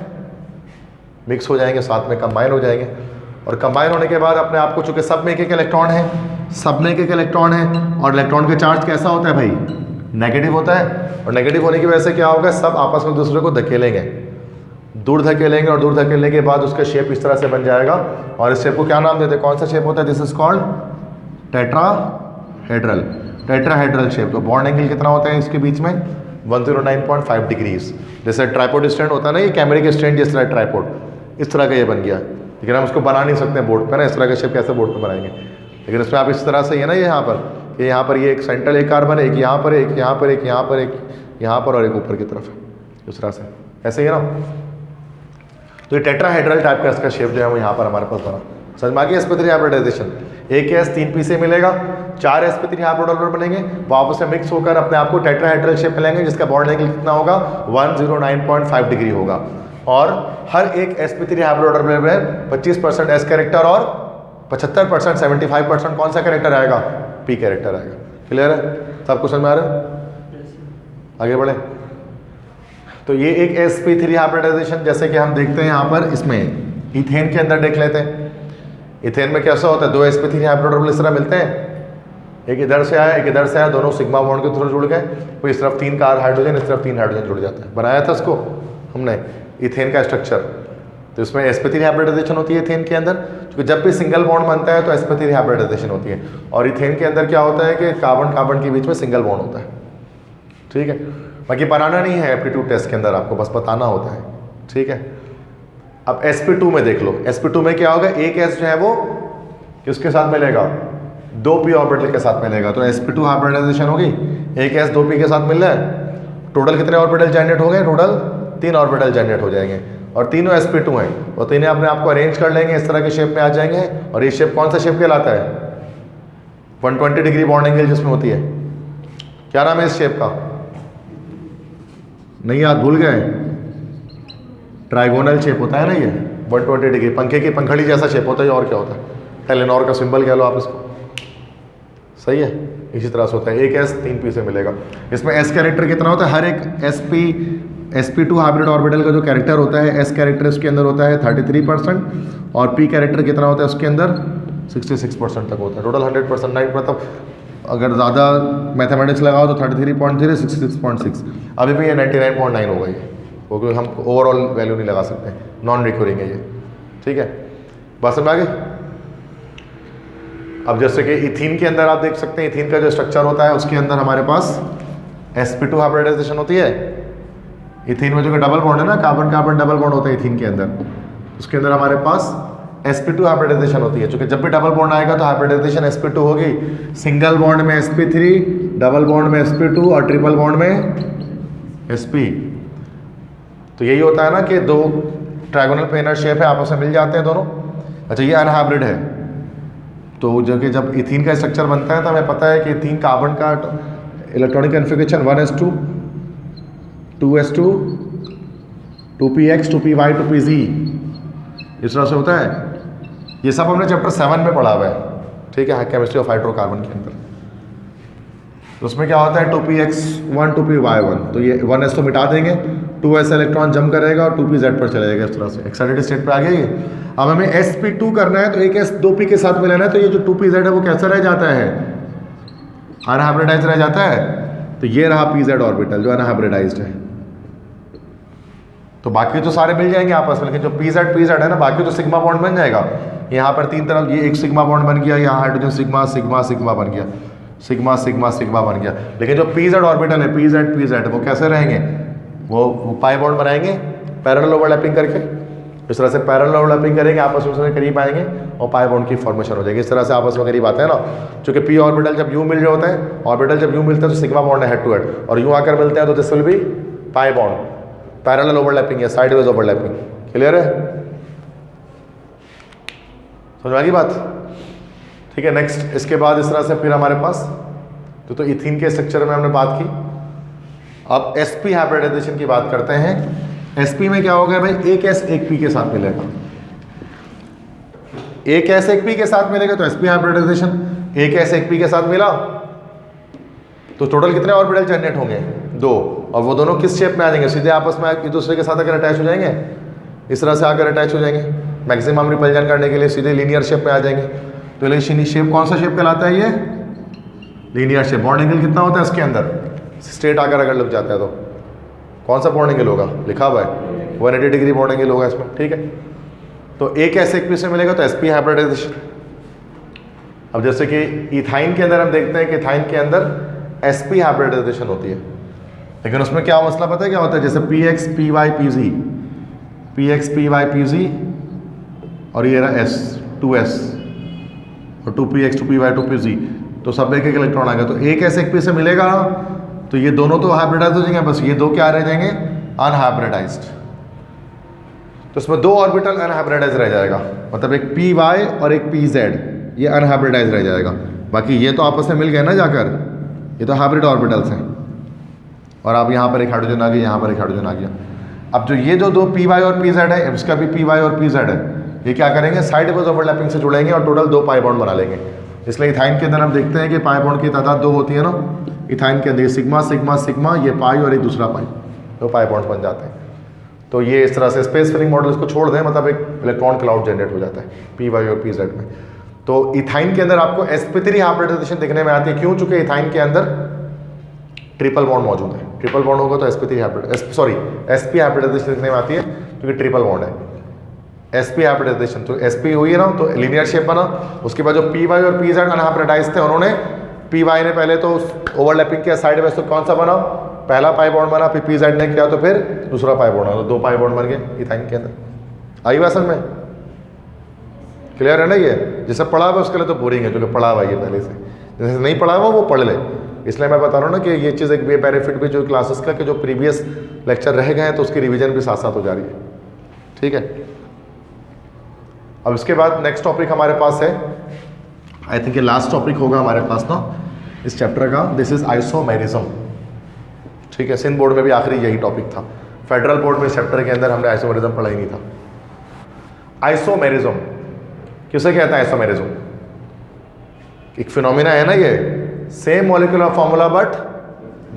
मिक्स हो जाएंगे, साथ में कंबाइन हो जाएंगे, और कंबाइन होने के बाद अपने आप को, चूंकि सब में एक एक इलेक्ट्रॉन है, सब में एक एक इलेक्ट्रॉन है, और इलेक्ट्रॉन का चार्ज कैसा होता है भाई, नेगेटिव होता है, और नेगेटिव होने की वजह से क्या होगा, सब आपस में दूसरे को धकेलेंगे, दूर धकेलेंगे, और दूर धकेलने के बाद उसका शेप इस तरह से बन जाएगा, और इस शेप को क्या नाम देते हैं, कौन सा शेप होता है, this is called tetrahedral, tetrahedral shape. तो बॉन्ड एंगल कितना होता है इसके बीच में, 109.5 डिग्रीज। जैसे ट्राइपोड स्टैंड होता है ना, ये कैमरे के स्टैंड जिस तरह ट्राइपोड, इस तरह का ये बन गया, लेकिन हम उसको बना नहीं सकते बोर्ड पे ना, इस तरह का शेप कैसे बोर्ड पे बनाएंगे, लेकिन इसमें आप इस तरह से, ये ना, ये यहाँ पर ये एक सेंट्रल एक कार्बन है, एक यहाँ पर, एक यहाँ पर, एक यहाँ पर, एक यहाँ पर, और एक ऊपर की तरफ इस तरह से, ऐसे ही है ना। तो ये टेट्राहेड्रल टाइप का इसका शेप जो है वो यहाँ पर हमारे पास बना। समझ में आ गया sp3 हाइब्रिडाइजेशन, एक एस 3 पी से मिलेगा, 4 sp3 हाइब्रिड ऑर्बिटल बनेंगे, वो आपस में मिक्स होकर अपने आप को टेट्राहेड्रल शेप मिलेंगे, जिसका बॉन्ड एंगल कितना होगा, 109.5 डिग्री होगा, और हर एक sp3 हाइब्रिड ऑर्बिटल में 25% एस कैरेक्टर और 75% 75% कौन सा कैरेक्टर आएगा, पी कैरेक्टर आएगा। क्लियर है, सब कुछ समझ में आ रहा है, आगे बढ़े। तो ये एक sp3 हाइब्रिडाइजेशन, जैसे कि हम देखते हैं यहाँ पर, इसमें इथेन के अंदर देख लेते हैं। इथेन में कैसा होता है, 2 sp3 हाइब्रिड ऑर्बिटल इस तरह मिलते हैं, एक इधर से आया, एक इधर से आया, दोनों सिग्मा बॉन्ड के थ्रू जुड़ गए, तो इस तरफ 3 हाइड्रोजन, इस तरफ 3 हाइड्रोजन जुड़ जाता है। बनाया था इसको हमने, इथेन का स्ट्रक्चर। तो इसमें sp3 हाइब्रिडाइजेशन होती है इथेन के अंदर, क्योंकि जब भी सिंगल बॉन्ड बनता है तो sp3 हाइब्रिडाइजेशन होती है, और इथेन के अंदर क्या होता है कि कार्बन कार्बन के बीच में सिंगल बॉन्ड होता है, ठीक है। बाकी बनाना नहीं है एप्टीट्यूड टेस्ट के अंदर, आपको बस बताना होता है, ठीक है। अब sp2 में देख लो, sp2 में क्या होगा, एक s जो है वो किसके साथ मिलेगा, 2 p ऑर्बिटल के साथ मिलेगा, तो sp2 हाइब्रिडाइजेशन होगी, एक s 2 p के साथ मिल रहा है, टोटल कितने ऑर्बिटल जनरेट हो गए, टोटल 3 ऑर्बिटल जनरेट हो जाएंगे, और तीनों sp2 हैं, और तीनों अपने आप को अरेंज कर लेंगे, इस तरह के शेप में आ जाएंगे, और ये शेप कौन सा शेप कहलाता है, 120 डिग्री बॉन्ड एंगल जिसमें होती है, क्या नाम है इस शेप का, नहीं याद, भूल गए, ट्राइगोनल शेप होता है ना ये, 120 डिग्री, पंखे की पंखड़ी जैसा शेप होता है, और क्या होता है, टेलेनोर का सिंबल कह लो आप इसको, सही है, इसी तरह से होता है। एक एस 3 पी से मिलेगा, इसमें एस कैरेक्टर कितना होता है, हर एक sp2 हाइब्रिड ऑर्बिटल का जो कैरेक्टर होता है, एस कैरेक्टर इसके अंदर होता है 33%, और पी कैरेक्टर कितना होता है उसके अंदर 66% तक होता है, टोटल 100%, 9, मतलब अगर ज़्यादा मैथमेटिक्स लगाओ तो 33.3, 66.6, अभी भी ये 99.9 होगा ये, क्योंकि हम ओवरऑल वैल्यू नहीं लगा सकते, नॉन रिकरिंग है ये, ठीक है। बात समझ आ गई। अब जैसे कि इथीन के अंदर आप देख सकते हैं, इथीन का जो स्ट्रक्चर होता है उसके अंदर हमारे पास sp2 हाइब्रिडाइजेशन होती है। इथीन में जो कि डबल बॉन्ड है ना, कार्बन कार्बन डबल बॉन्ड होता है इथीन के अंदर, उसके अंदर हमारे पास sp2 हाइब्रिडाइजेशन होती है, क्योंकि जब भी डबल बॉन्ड आएगा तो हाइब्रिडाइजेशन sp2 होगी, सिंगल बॉन्ड में sp3, डबल बॉन्ड में sp2, और ट्रिपल बॉन्ड में sp। तो यही होता है ना कि 2 ट्राइगोनल प्लेनर शेप है, आपस में मिल जाते हैं दोनों। अच्छा, ये अनहाइब्रिड है, तो जो कि जब इथीन का स्ट्रक्चर बनता है तो हमें पता है कि इथीन कार्बन का electronic configuration 1s2, 2s2, 2px, 2py, 2pz इस तरह से होता है। ये सब हमने चैप्टर 7 में पढ़ा हुआ है, ठीक है, केमिस्ट्री ऑफ हाइड्रोकार्बन के अंदर। तो उसमें क्या होता है, 2px1, 2py1, तो ये 1s तो मिटा देंगे, 2s इलेक्ट्रॉन जम करेगा और 2pz पर चले जाएगा, इस तरह से एक्साइटेड स्टेट पर आ गया ये। अब हमें sp2 करना है तो एक s 2p के साथ मिलाना है, तो ये जो 2pz है वो कैसा रह जाता है, अनहाइब्रिडाइज रह जाता है। तो ये रहा pz ऑर्बिटल जो अनहाइब्रिडाइज्ड है। तो बाकी तो सारे मिल जाएंगे आपस में, लेकिन जो pz है ना, बाकी तो सिग्मा बॉन्ड बन जाएगा। यहाँ पर 3 तरफ ये एक सिग्मा बॉन्ड बन गया, यहाँ हाइड्रोजन सिग्मा सिग्मा सिग्मा बन गया, सिग्मा सिग्मा सिग्मा बन गया। लेकिन जो pz ऑर्बिटल है, pz वो कैसे रहेंगे, वो पाई बॉन्ड बनाएंगे पैरेलल ओवरलैपिंग करके, इस तरह से पैरेलल ओवरलैपिंग करेंगे, आपस में करीब आएंगे और पाई बॉन्ड की फॉर्मेशन हो जाएगी। इस तरह से आपस में करीब आते हैं ना, क्योंकि p ऑर्बिटल जब u मिल रहे होता है, ऑर्बिटल जब u मिलता है तो सिग्मा बॉन्ड है हेड टू हेड, और u आकर मिलते हैं तो this will be pi bond, parallel overlapping या साइडवेज ओवरलैपिंग। क्लियर है। समझ में आ गई बात? ठीक है, नेक्स्ट इसके बाद इस तरह से फिर हमारे पास तो इथीन के स्ट्रक्चर में हमने बात की। अब sp हाइब्रिडाइजेशन की बात करते हैं। sp में क्या होगा भाई, एक s एक p के साथ मिलेगा, एक s एक p के साथ मिलेगा तो sp हाइब्रिडाइजेशन। एक s एक p के साथ मिला तो टोटल कितने ऑर्बिटल जनरेट होंगे? 2। और वो दोनों किस शेप में आ जाएंगे? सीधे आपस में एक दूसरे के साथ अगर अटैच हो जाएंगे, इस तरह से आकर अटैच हो जाएंगे, मैक्सिमम रिपल्जन करने के लिए सीधे लीनियर शेप में आ जाएंगे। तो इलेक्ट्रॉन शेप कौन सा शेप कहलाता है? ये लीनियर शेप। बॉन्ड एंगल कितना होता है इसके अंदर? स्ट्रेट आकर अगर लग जाता है तो कौन सा बॉन्ड एंगल होगा? लिखा हुआ है 180 डिग्री बॉन्ड एंगल होगा इसमें। ठीक है, तो एक s एक p से मिलेगा तो sp हाइब्रिडाइजेशन। अब जैसे कि इथाइन के अंदर हम देखते हैं कि इथाइन के अंदर sp हाइब्रिडाइजेशन होती है, लेकिन उसमें क्या मसला पता है क्या होता है? जैसे px py pz, px py pz और ये रहा s 2s और 2px 2py 2pz, तो सब एक एक इलेक्ट्रॉन आ गया। तो एक s एक p से मिलेगा तो ये दोनों तो हाइब्रिडाइज हो जाएंगे, बस ये दो क्या रह जाएंगे? अनहाइब्रिडाइज्ड। तो इसमें 2 ऑर्बिटल अनहाइब्रिडाइज रह जाएगा, मतलब एक py और एक pz ये अनहाइब्रिडाइज रह जाएगा। बाकी ये तो आपस में मिल गए ना जाकर, ये तो हाइब्रिड ऑर्बिटल्स हैं। और अब यहाँ पर एक हाइड्रोजन आ गया, यहाँ पर एक हाइड्रोजन आ गया। अब जो ये जो 2 py और pz है, इसका भी py और pz है, ये क्या करेंगे? साइड वाइज ओवरलैपिंग से जुड़ेंगे और टोटल 2 पाई बॉन्ड बना लेंगे। इसलिए इथाइन के अंदर हम देखते हैं कि पाई बॉन्ड की तादाद 2 होती है ना इथाइन के अंदर, सिग्मा सिग्मा सिग्मा, ये पाई और एक दूसरा पाई, 2 पाई बॉन्ड बन जाते हैं। तो ये इस तरह से स्पेस फिलिंग मॉडल इसको छोड़ दें, मतलब एक इलेक्ट्रॉन क्लाउड जनरेट हो जाता है py और pz में। तो इथाइन के अंदर आपको sp3 हाइब्रिडाइजेशन देखने में आती है। क्यों? चूंकि इथाइन के अंदर ट्रिपल बॉन्ड मौजूद है। ट्रिपल बॉन्ड होगा तो sp3 sp हाइब्रिडाइजेशन देखने में आती है क्योंकि ट्रिपल बॉन्ड है। sp हाइब्रिडाइजेशन तो sp हुई है ना, तो लीनियर शेप बना। उसके बाद जो py और pz अनहाइब्रिडाइज थे, उन्होंने py ने पहले तो ओवरलैपिंग किया साइड वाइज, तो कौन सा बना? पहला पाई बॉन्ड बना, फिर pz ने किया तो फिर दूसरा पाई बॉन्ड बना, तो 2 पाई बॉन्ड बन गए इथाइन के अंदर। आई बात समझ में? क्लियर है ना? ये जिसे पढ़ा हुआ उसके लिए तो बोरिंग है, जो कि पढ़ा हुआ है पहले से, जैसे नहीं पढ़ा हुआ वो पढ़ ले। इसलिए मैं बता रहा हूँ ना कि ये चीज़ एक बेनिफिट भी जो क्लासेस का, कि जो प्रीवियस लेक्चर रह गए हैं तो उसकी रिवीजन भी साथ साथ हो जा रही है। ठीक है, अब इसके बाद नेक्स्ट टॉपिक हमारे पास है, आई थिंक ये लास्ट टॉपिक होगा हमारे पास ना इस चैप्टर का, दिस इज आइसोमेरिज्म। ठीक है, सिंध बोर्ड में भी आखिरी यही टॉपिक था। फेडरल बोर्ड में इस चैप्टर के अंदर हमने आइसोमेरिज्म पढ़ा ही नहीं था। आइसोमेरिज्म किसे कहता है? आइसोमेरिज्म एक फिनोमिना है ना, ये same molecular formula but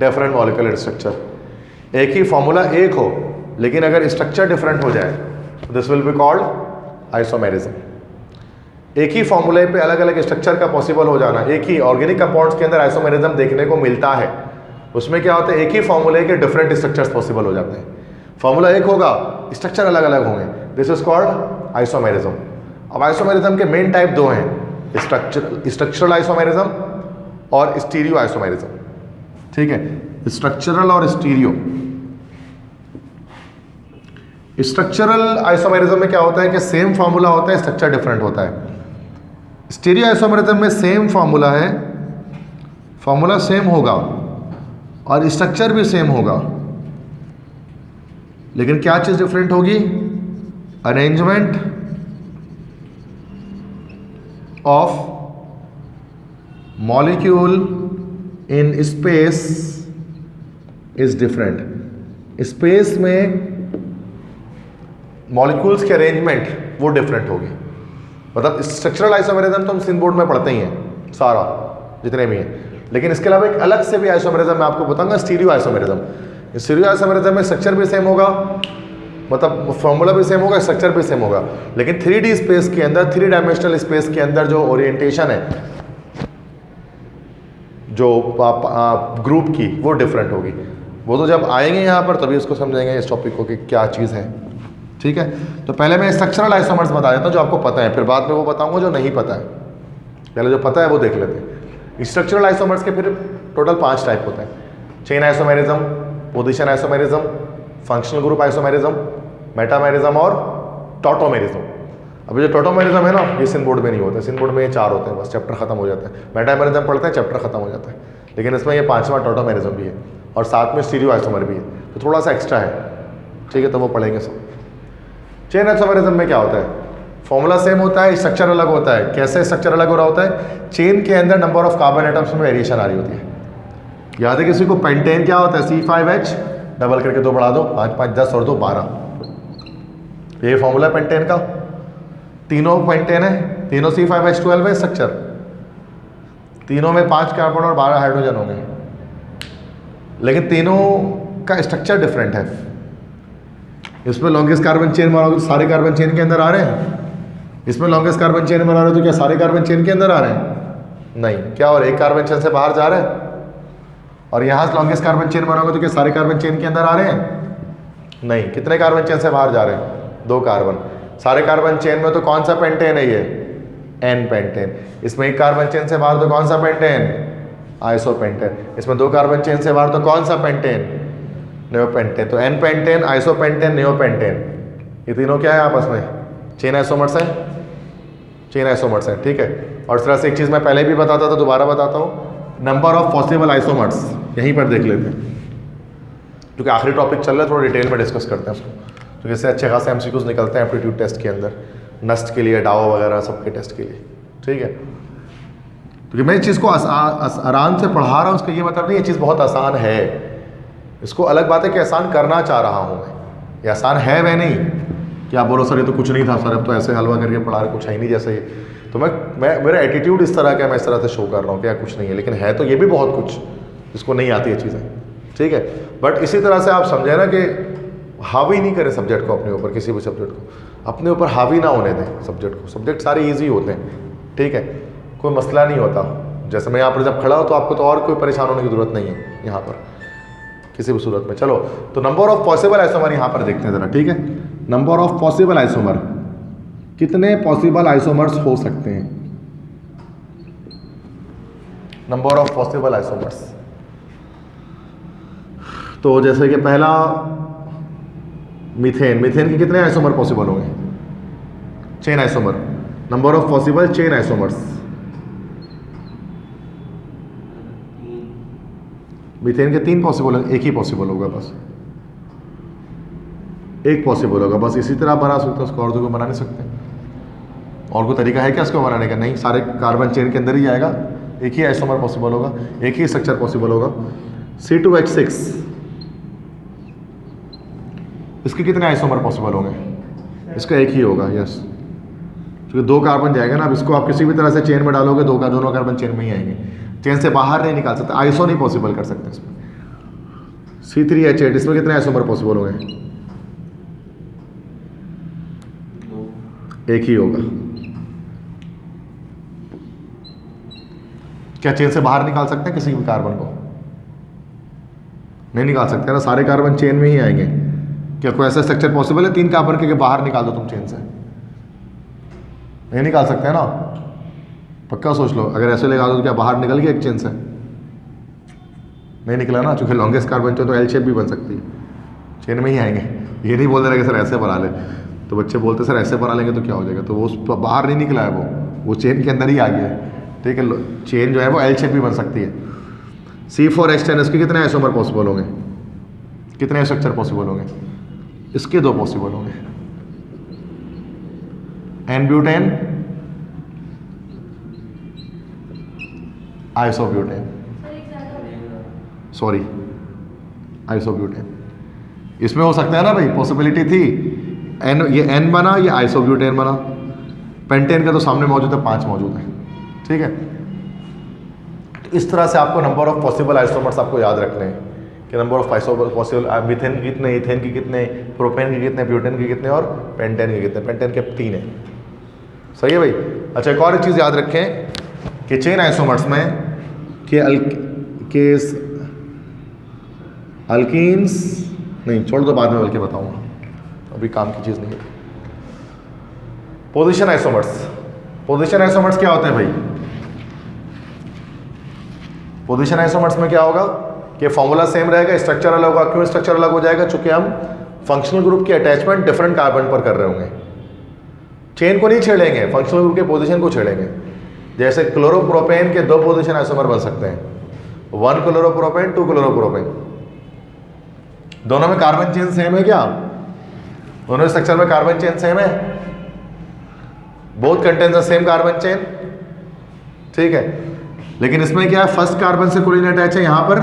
different molecular structure. एक ही फॉर्मूला एक हो लेकिन अगर स्ट्रक्चर डिफरेंट हो जाए तो this will be called isomerism. एक ही फॉर्मूले पे अलग अलग स्ट्रक्चर का पॉसिबल हो जाना, एक ही ऑर्गेनिक कंपाउंड्स के अंदर आइसोमेरिज्म देखने को मिलता है। उसमें क्या होता है? एक ही फॉर्मूले के डिफरेंट स्ट्रक्चर्स पॉसिबल हो जाते हैं। फॉर्मूला एक होगा, स्ट्रक्चर अलग अलग होंगे, दिस इज कॉल्ड आइसोमेरिज्म। अब आइसोमेरिज्म के मेन टाइप 2 हैं, स्ट्रक्चरल आइसोमेरिज्म और स्टीरियो आइसोमेरिज्म। ठीक है, स्ट्रक्चरल और स्टीरियो। स्ट्रक्चरल आइसोमेरिज्म में क्या होता है कि सेम फॉर्मूला होता है, स्ट्रक्चर डिफरेंट होता है। स्टीरियो आइसोमेरिज्म में सेम फॉर्मूला है, फॉर्मूला सेम होगा और स्ट्रक्चर भी सेम होगा, लेकिन क्या चीज डिफरेंट होगी? Arrangement of molecule in space is different. Space में मॉलिक्यूल्स के अरेंजमेंट वो डिफरेंट होगी। मतलब स्ट्रक्चरल आइसोमेरिज्म तो हम सिंध बोर्ड में पढ़ते ही हैं सारा, जितने भी हैं, लेकिन इसके अलावा एक अलग से भी आइसोमेरिज्म मैं आपको बताऊंगा, स्टीरियो आइसोमेरिज्म। स्टीरियो आइसोमेरिज्म में स्ट्रक्चर भी सेम होगा, मतलब फॉर्मूला भी सेम होगा, स्ट्रक्चर भी सेम होगा, लेकिन 3D स्पेस के अंदर, 3 डायमेंशनल स्पेस के अंदर जो ओरिएंटेशन है जो ग्रुप की वो डिफरेंट होगी। वो तो जब आएंगे यहाँ पर तभी उसको समझेंगे इस टॉपिक को कि क्या चीज़ है। ठीक है, तो पहले मैं स्ट्रक्चरल आइसोमर्स बता देता हूँ जो आपको पता है, फिर बाद में वो बताऊंगा जो नहीं पता है। पहले जो पता है वो देख लेते हैं। स्ट्रक्चरल आइसोमर्स के फिर टोटल 5 टाइप होते हैं। Chain isomerism, position isomerism, functional group isomerism, metamerism और टॉटोमेरिज्म। अभी जो टॉटोमेरिज्म है ना, ये सिंध बोर्ड में नहीं होता, सिंध बोर्ड में ये 4 होते हैं, बस चैप्टर खत्म हो जाता है। मेटामेरिज्म पढ़ते हैं, चैप्टर खत्म हो जाता है, लेकिन इसमें ये 5वां टॉटोमेरिज्म भी है और साथ में स्टीरियो आइसोमर भी है, तो थोड़ा सा एक्स्ट्रा है। ठीक है, तो वो पढ़ेंगे सब। चेन आइसोमेरिज्म में क्या होता है? फॉर्मूला सेम होता है, स्ट्रक्चर अलग होता है। कैसे स्ट्रक्चर अलग हो रहा होता है? चेन के अंदर नंबर ऑफ कार्बन एटम्स में वेरिएशन आ रही होती है। याद है किसी को? पेंटेन क्या होता है? C5H डबल करके 2 बढ़ा दो, 5 5 10 और 2 12। ये फॉर्मूला है पेंटेन का। तीनों पेंटेन है, तीनों C5H12 है स्ट्रक्चर, तीनों में 5 कार्बन और 12 हाइड्रोजन होंगे, लेकिन तीनों का स्ट्रक्चर डिफरेंट है। इसमें लॉन्गेस्ट कार्बन चेन मारोगे तो सारे कार्बन चेन के अंदर आ रहे हैं, इसमें लॉन्गेस्ट कार्बन चेन बना रहे हो तो क्या सारे कार्बन चेन के अंदर आ रहे हैं? नहीं। क्या? और एक कार्बन चेन से बाहर जा रहे हैं। और यहाँ से लॉन्गेस्ट कार्बन चेन बनाओगे तो क्या सारे कार्बन चेन के अंदर आ रहे हैं? नहीं। कितने कार्बन चेन से बाहर जा रहे हैं? 2 कार्बन। सारे कार्बन चेन में तो कौन सा पेंटेन है? ये N पेंटेन। इसमें एक कार्बन चेन से बाहर तो कौन सा पेंटेन? आइसोपेंटेन। इसमें 2 कार्बन चेन से बाहर तो कौन सा पेंटेन? नियोपेंटेन। तो N पेंटेन, आइसोपेंटेन, नियोपेंटेन, ये तीनों क्या है आपस में? चेन आइसोमर्स है, चेन आइसोमर्स है। ठीक है। और इस तरह से एक चीज़ मैं पहले भी बताता था, दोबारा बताता हूँ, नंबर ऑफ पॉसिबल आइसोमर्स यहीं पर देख लेते हैं, क्योंकि आखिरी टॉपिक चल रहा है, थोड़ा डिटेल में डिस्कस करते हैं उसको। तो जैसे अच्छे खासे MCQs निकलते हैं एप्टीट्यूड टेस्ट के अंदर, नस्ट के लिए, डाओ वगैरह सबके टेस्ट के लिए। ठीक है। क्योंकि मैं इस चीज़ को आराम से पढ़ा रहा हूँ, उसका ये मतलब नहीं ये चीज़ बहुत आसान है। इसको अलग बात है कि आसान करना चाह रहा हूँ मैं, ये आसान है वह नहीं कि आप बोलो सर ये तो कुछ नहीं था सर, अब तो ऐसे हलवा करके पढ़ा रहे, कुछ है ही नहीं जैसे ये। तो मैं मेरा एटीट्यूड इस तरह का, मैं इस तरह से शो कर रहा हूँ कि यार कुछ नहीं है, लेकिन है तो ये भी बहुत कुछ, जिसको नहीं आती है चीज़ें। ठीक है। बट इसी तरह से आप समझे ना कि हावी नहीं करें सब्जेक्ट को अपने ऊपर, किसी भी सब्जेक्ट को अपने ऊपर हावी ना होने दें सब्जेक्ट को। सब्जेक्ट सारे ईजी होते हैं। ठीक है। कोई मसला नहीं होता। जैसे मैं यहाँ पर जब खड़ा हूँ तो आपको तो और कोई परेशान होने की ज़रूरत नहीं है यहाँ पर किसी भी सूरत में। चलो, तो नंबर ऑफ पॉसिबल आइसोमर यहाँ पर देखते हैं ज़रा। ठीक है। नंबर ऑफ पॉसिबल आइसोमर, कितने पॉसिबल आइसोमर्स हो सकते हैं? नंबर ऑफ पॉसिबल आइसोमर्स, तो जैसे कि पहला मीथेन, मीथेन के कितने आइसोमर पॉसिबल होंगे? Chain isomer. Number of possible chain isomers, methane के 3 पॉसिबल होंगे, एक ही पॉसिबल होगा, बस एक पॉसिबल होगा बस। इसी तरह आप बना सकते हैं उसको, और तो कोई बना नहीं सकते। और कोई तरीका है क्या इसको बनाने का? नहीं, सारे कार्बन चेन के अंदर ही आएगा, एक ही आइसोमर पॉसिबल होगा, एक ही स्ट्रक्चर पॉसिबल होगा। C2H6, इसके कितने आइसोमर पॉसिबल होंगे? इसका एक ही होगा, यस, क्योंकि 2 कार्बन जाएगा ना। अब इसको आप किसी भी तरह से चेन में डालोगे, दोनों कार्बन चेन में ही आएंगे, चेन से बाहर नहीं निकाल सकते, आइसो नहीं पॉसिबल कर सकते इसमें। C3H8, इसमें कितने आइसोमर पॉसिबल होंगे? एक ही होगा। क्या चेन से बाहर निकाल सकते हैं किसी भी कार्बन को? नहीं निकाल सकते ना, सारे कार्बन चेन में ही आएंगे। क्या कोई ऐसा स्ट्रक्चर पॉसिबल है 3 कार्बन के बाहर निकाल दो तुम चेन से? नहीं निकाल सकते हैं ना, पक्का सोच लो। अगर ऐसे लगा दो तो क्या बाहर निकल गया एक चेन से? नहीं निकला ना, चूंकि लॉन्गेस्ट कार्बन तो L शेप भी बन सकती है, चेन में ही आएंगे। ये नहीं बोल रहे कि सर ऐसे बना ले, तो बच्चे बोलते सर ऐसे बना लेंगे तो क्या हो जाएगा, तो वो बाहर नहीं निकला है, वो चेन के अंदर ही आ गया है। ठीक है। चेन जो है वो L शेप भी बन सकती है। C4H10, इसके कितने आइसोमर पॉसिबल होंगे? कितने स्ट्रक्चर पॉसिबल होंगे? इसके 2 पॉसिबल होंगे, N-ब्यूटेन, आइसोब्यूटेन, सॉरी आइसोब्यूटेन। इसमें हो सकता है ना भाई, पॉसिबिलिटी थी। ये N बना, ये आइसोब्यूटेन बना। पेंटेन का तो सामने मौजूद है, 5 मौजूद है। ठीक है। तो इस तरह से आपको नंबर ऑफ पॉसिबल आइसोमर्स आपको याद रखने हैं कि नंबर ऑफ पॉसिबल मीथेन के कितने, इथेन के कितने, प्रोपेन के कितने, ब्यूटेन के कितने और पेंटेन के कितने। पेंटेन के 3 है। सही है भाई। अच्छा, एक और चीज़ याद रखें कि चेन आइसोमर्स में कि अल्कीन्स नहीं, छोड़ दो, बाद में बल्कि बताऊंगा, अभी काम की चीज़ नहीं है। पोजीशन आइसोमर्स, पोजीशन आइसोमर्स क्या होते हैं भाई? पोजीशन आइसोमर्स में क्या होगा कि फॉर्मूला सेम रहेगा, स्ट्रक्चर अलग होगा। क्यों स्ट्रक्चर अलग हो जाएगा? चूंकि हम फंक्शनल ग्रुप की अटैचमेंट डिफरेंट कार्बन पर कर रहे होंगे। चेन को नहीं छेड़ेंगे, फंक्शनल ग्रुप के पोजीशन को छेड़ेंगे। जैसे क्लोरोप्रोपेन के 2 पोजीशन आइसोमर बन सकते हैं, 1 क्लोरोप्रोपेन, 2 क्लोरोप्रोपेन। दोनों में कार्बन चेन सेम है क्या? दोनों स्ट्रक्चर में कार्बन चेन सेम है? Both contains the same carbon chain, ठीक है। लेकिन इसमें क्या है, फर्स्ट कार्बन से कोलिन अटैच है, यहाँ पर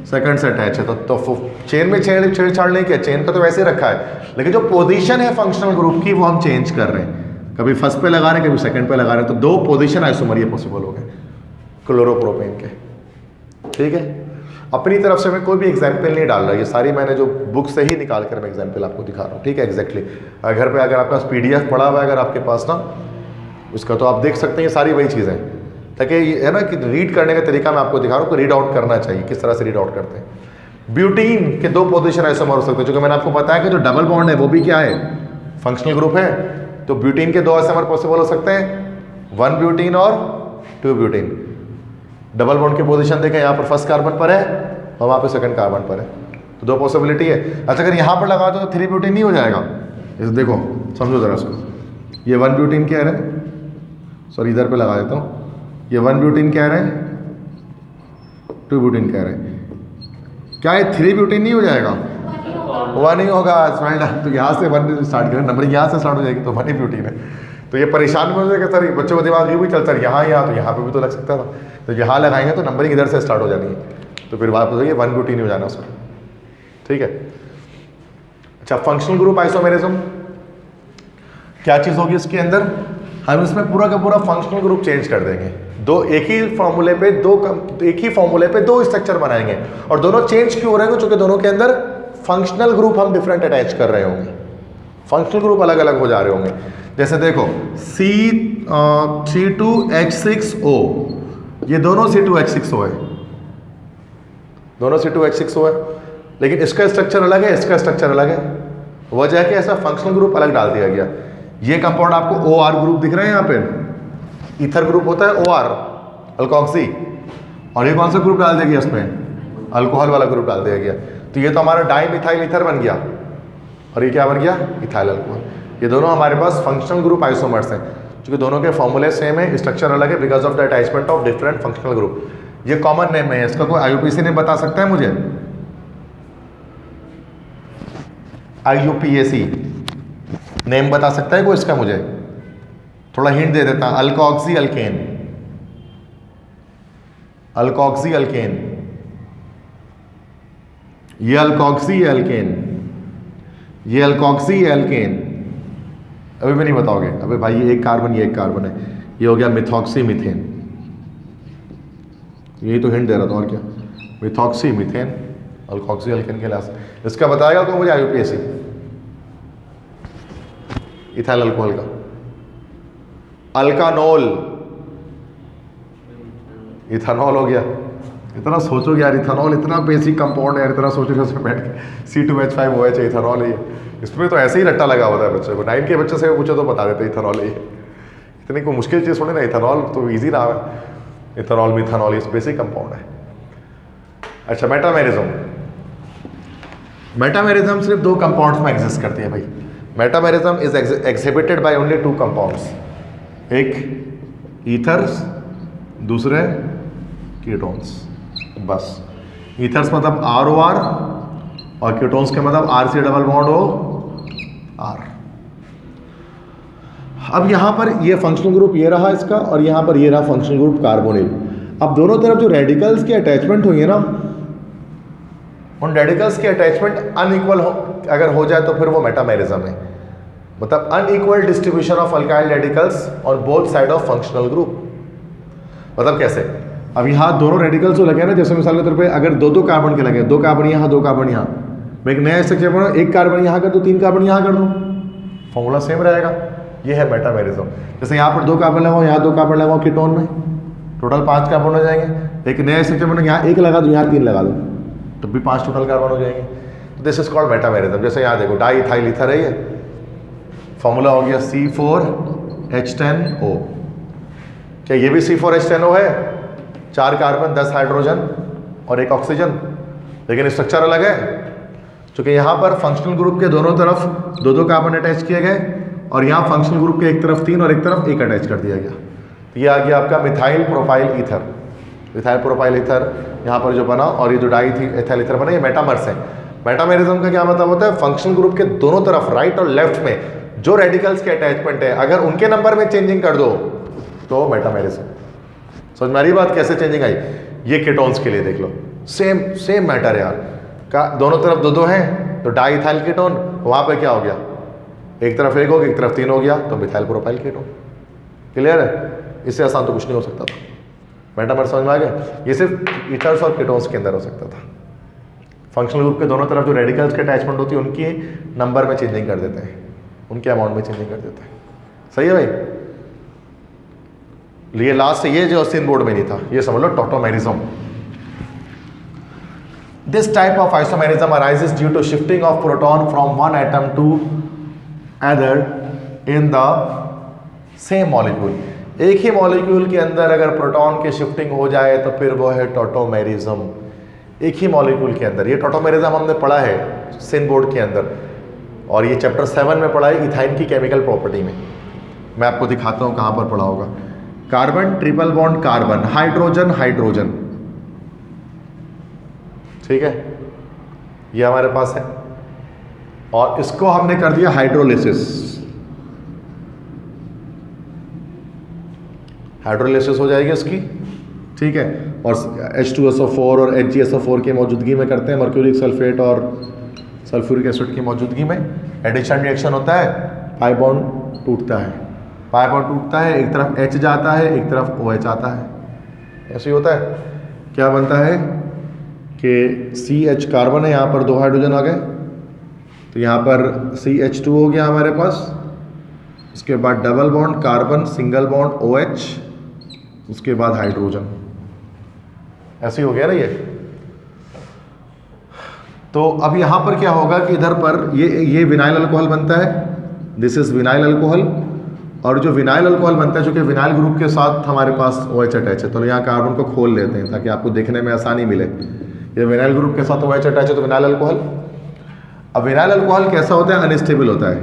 सेकंड से अटैच है, तो चेन में छेड़छाड़ नहीं किया, चेन का तो वैसे ही रखा है, लेकिन जो पोजीशन है फंक्शनल ग्रुप की वो हम चेंज कर रहे हैं, कभी फर्स्ट पे लगा रहे हैं, कभी सेकंड पे लगा रहे हैं, तो दो पोजीशन आइसोमर ये पॉसिबल हो गए क्लोरोप्रोपेन के, ठीक है। अपनी तरफ से मैं कोई भी एग्जाम्पल नहीं डाल रहा, ये सारी मैंने जो बुक से ही निकाल कर मैं एग्जाम्पल आपको दिखा रहा हूँ, ठीक है। एग्जैक्टली घर पे अगर आपके पास PDF पड़ा हुआ है अगर आपके पास ना उसका, तो आप देख सकते हैं ये सारी वही चीज़ें, ताकि ये है ना कि रीड करने का तरीका मैं आपको दिखा रहा हूँ, रीड आउट करना चाहिए, किस तरह से रीड आउट करते हैं। ब्यूटीन के दो पोजीशन आइसोमर हो सकते हैं, क्योंकि मैंने आपको बताया कि जो डबल बॉन्ड है वो भी क्या है, फंक्शनल ग्रुप है, तो ब्यूटीन के दो आइसोमर पॉसिबल हो सकते हैं, 1 ब्यूटीन और 2 ब्यूटीन। डबल बॉन्ड की पोजीशन देखें, यहाँ पर फर्स्ट कार्बन पर है और वहाँ पे सेकंड कार्बन पर है, तो दो पॉसिबिलिटी है। अच्छा अगर यहाँ पर लगा दो तो 3 ब्यूटीन नहीं हो जाएगा, इसे देखो समझो ज़रा इसको, ये 1 ब्यूटीन कह रहे हैं, सॉरी इधर पे लगा देता हूँ, ये 1 ब्यूटीन कह रहे हैं, 2 ब्यूटीन कह रहे हैं, क्या ये 3 ब्यूटीन नहीं हो जाएगा? 1 नहीं होगा, तो यहाँ से 1 स्टार्ट करें, नंबर यहाँ से स्टार्ट हो जाएगी, तो 1 ही ब्यूटीन है। तो ये परेशान में हो जाएगा सर, बच्चों को दिमाग ये भी चलता है यहाँ तो यहाँ पे भी तो लग सकता था, तो यहाँ लगाएंगे तो नंबरिंग इधर से स्टार्ट हो जानी है, तो फिर बात हो जाएगी 1 ब्यूटीन हो जाना उसमें, ठीक है। अच्छा फंक्शनल ग्रुप आइसोमेरिज्म क्या चीज़ होगी इसके अंदर, हम इसमें पूरा का पूरा फंक्शनल ग्रुप चेंज कर देंगे, एक ही फॉर्मूले पे दो स्ट्रक्चर बनाएंगे, और दोनों चेंज क्यों हो रहे हैं, क्योंकि दोनों के अंदर फंक्शनल ग्रुप हम डिफरेंट अटैच कर रहे होंगे, फंक्शनल ग्रुप अलग अलग हो जा रहे होंगे। जैसे देखो C2H6O, ये दोनों C2H6O है, दोनों C2H6O है, लेकिन इसका स्ट्रक्चर अलग है, इसका स्ट्रक्चर अलग है, वजह है कि ऐसा फंक्शनल ग्रुप अलग डाल दिया गया। ये कंपाउंड आपको OR ग्रुप दिख रहे हैं यहाँ पे, ईथर ग्रुप होता है OR अल्कोक्सी, और ये कौन सा ग्रुप डाल दिया गया इसमें, अल्कोहल वाला ग्रुप डाल दिया गया, तो ये तो हमारा डाइमिथाइल ईथर बन गया, और ये क्या बन गया, इथाइल अल्कोहल। ये दोनों हमारे पास फंक्शनल ग्रुप आइसोमर्स हैं, क्योंकि दोनों के फॉर्मूले सेम है, स्ट्रक्चर अलग है, because of the attachment of different functional group. ये कॉमन नेम है, इसका कोई IUPAC ने बता सकता है मुझे, IUPAC नेम बता सकता है कोई इसका, मुझे थोड़ा हिंट दे देता, अल्कोक्सी अल्केन, अल्कोक्सी अल्केन, ये अल्कोक्सी अल्केन, ये अल्कोक्सी अल्केन, अभी भी नहीं बताओगे, अबे भाई ये एक कार्बन ये एक कार्बन है, ये हो गया मिथॉक्सी मीथेन, यही तो हिंट दे रहा था, और क्या, मिथॉक्सी मीथेन अल्कोक्सी अल्केन के लास्ट, इसका बताएगा तो मुझे IUPAC, इथाइल अल्कोहल का। अल्कानोल, इथानॉल हो गया, इतना सोचोगे यार, इथानॉल इतना बेसिक कंपाउंड है यार, इतना सोचोगे उसमें बैठ के, C2H5OH इथानॉल है, इसमें तो ऐसे ही रट्टा लगा होता है बच्चे को, 9 के बच्चे से पूछो तो बता देते इथानॉल है, इतनी कोई मुश्किल चीज़ थोड़ी ना, इथानॉल तो ईजी नाम है, इथानॉल मिथानॉल ये बेसिक कंपाउंड है। अच्छा मेटामेरिज्म, मेटामेरिज्म सिर्फ 2 कंपाउंड्स में एग्जिस्ट करती है भाई, metamerism is exhibited by only 2 compounds, एक ईथर्स, दूसरे कीटोन्स, बस। ईथर्स मतलब ROR और कीटोन्स के मतलब RC डबल बॉन्ड OR। अब यहाँ पर ये फंक्शनल ग्रुप ये रहा इसका, और यहाँ पर ये रहा फंक्शनल ग्रुप कार्बोनिल। अब दोनों तरफ जो रेडिकल्स की अटैचमेंट हुई है ना, उन रेडिकल्स की अटैचमेंट अनइक्वल अगर हो जाए तो फिर वो मेटामेरिज्म है, मतलब unequal distribution of alkyl radicals on both side of functional group. मतलब कैसे, अब यहाँ दोनों रेडिकल्स जो लगे ना, जैसे मिसाल के तौर पे अगर 2-2 कार्बन के लगे, 2 कार्बन यहाँ 2 कार्बन यहाँ, मैं एक नया स्ट्रक्चर बनाऊँ, 1 कार्बन यहाँ कर दूँ 3 कार्बन यहाँ कर दूँ, फॉर्मूला सेम रहेगा, ये है मेटामेरिज्म। जैसे यहाँ पर 2 कार्बन लगाओ, यहाँ 2 कार्बन लगाओ कीटोन में, टोटल 5 कार्बन हो जाएंगे, एक नया स्ट्रक्चर बनाओ, यहाँ 1 लगा दो, यहाँ 3 लगा दो, तो भी 5 टोटल कार्बन हो जाएंगे, तो दिस इज कॉल्ड मेटामेरिज्म। जैसे यहाँ देखो डाई इथाइल ईथर है, ये फॉर्मूला हो गया C4H10O, क्या ये भी C4H10O है, 4 कार्बन 10 हाइड्रोजन और 1 ऑक्सीजन, लेकिन स्ट्रक्चर अलग है, क्योंकि यहाँ पर फंक्शनल ग्रुप के दोनों तरफ 2-2 कार्बन अटैच किए गए, और यहाँ फंक्शनल ग्रुप के एक तरफ 3 और एक तरफ 1 अटैच कर दिया गया, तो ये आ गया आपका methyl propyl ether, methyl propyl ether यहाँ पर जो बना, और ये जो डाई थी एथाइल ईथर बना, ये मेटामर्स है। मेटामेरिज्म का क्या मतलब होता है, फंक्शनल ग्रुप के दोनों तरफ राइट और लेफ्ट में जो रेडिकल्स के अटैचमेंट है अगर उनके नंबर में चेंजिंग कर दो तो मेटामेरिज्म। समझ में आ रही बात कैसे चेंजिंग आई? ये कीटोन्स के लिए देख लो, सेम मैटर यार का, दोनों तरफ दो हैं तो डाई इथाइल कीटोन, वहां पे क्या हो गया, एक तरफ एक हो गया, एक तरफ 3 हो गया तो मिथाइल प्रोपाइल कीटोन। क्लियर है? इससे आसान तो कुछ नहीं हो सकता था। मेटामर समझ में आ गया? ये सिर्फ ईथर्स और कीटोन्स के अंदर हो सकता था। फंक्शनल ग्रुप के दोनों तरफ जो रेडिकल्स के अटैचमेंट होती है उनकी नंबर में चेंजिंग कर देते हैं, उनके अमाउंट में चेंजिंग कर देते हैं। सही है भाई? ये लास्ट ये जो सिन बोर्ड में नहीं था, ये समझ लो tautomerism. This type of isomerism arises due to shifting of proton from one atom to other in the same molecule. एक ही मॉलिक्यूल के अंदर अगर प्रोटॉन की शिफ्टिंग हो जाए तो फिर वो है टॉटोमेरिज्म। एक ही मॉलिक्यूल के अंदर, ये टॉटोमेरिज्म हमने पढ़ा है सिन बोर्ड के अंदर, और ये चैप्टर 7 में पढ़ा है इथाइन की केमिकल प्रॉपर्टी में। मैं आपको दिखाता हूँ कहाँ पर पढ़ा होगा। Carbon triple bond carbon, hydrogen hydrogen, ठीक है, ये हमारे पास है, और इसको हमने कर दिया हाइड्रोलिसिस। हाइड्रोलिसिस हो जाएगी इसकी, ठीक है, और H2SO4 और HgSO4 की मौजूदगी में करते हैं, मर्क्यूरिक सल्फेट और सल्फ्यूरिक एसिड की मौजूदगी में एडिशन रिएक्शन होता है, पाई बॉन्ड टूटता है, पाई बॉन्ड टूटता है, एक तरफ H जाता है, एक तरफ OH आता है, ऐसे ही होता है। क्या बनता है कि CH कार्बन है, यहाँ पर 2 हाइड्रोजन आ गए, तो यहाँ पर CH2 हो गया हमारे पास, उसके बाद double bond carbon, single bond OH, उसके बाद हाइड्रोजन, ऐसे ही हो गया ना ये। तो अब यहाँ पर क्या होगा कि इधर पर ये विनाइल अल्कोहल बनता है, दिस इज विनाइल अल्कोहल, और जो विनाइल अल्कोहल बनता है, चूंकि विनाइल ग्रुप के साथ हमारे पास OH अटैच है, तो यहाँ कार्बन को खोल लेते हैं ताकि आपको देखने में आसानी मिले। ये विनाइल ग्रुप के साथ OH अटैच है तो विनाइल अल्कोहल। अब विनाइल अल्कोहल कैसा होता है? अनस्टेबल होता है।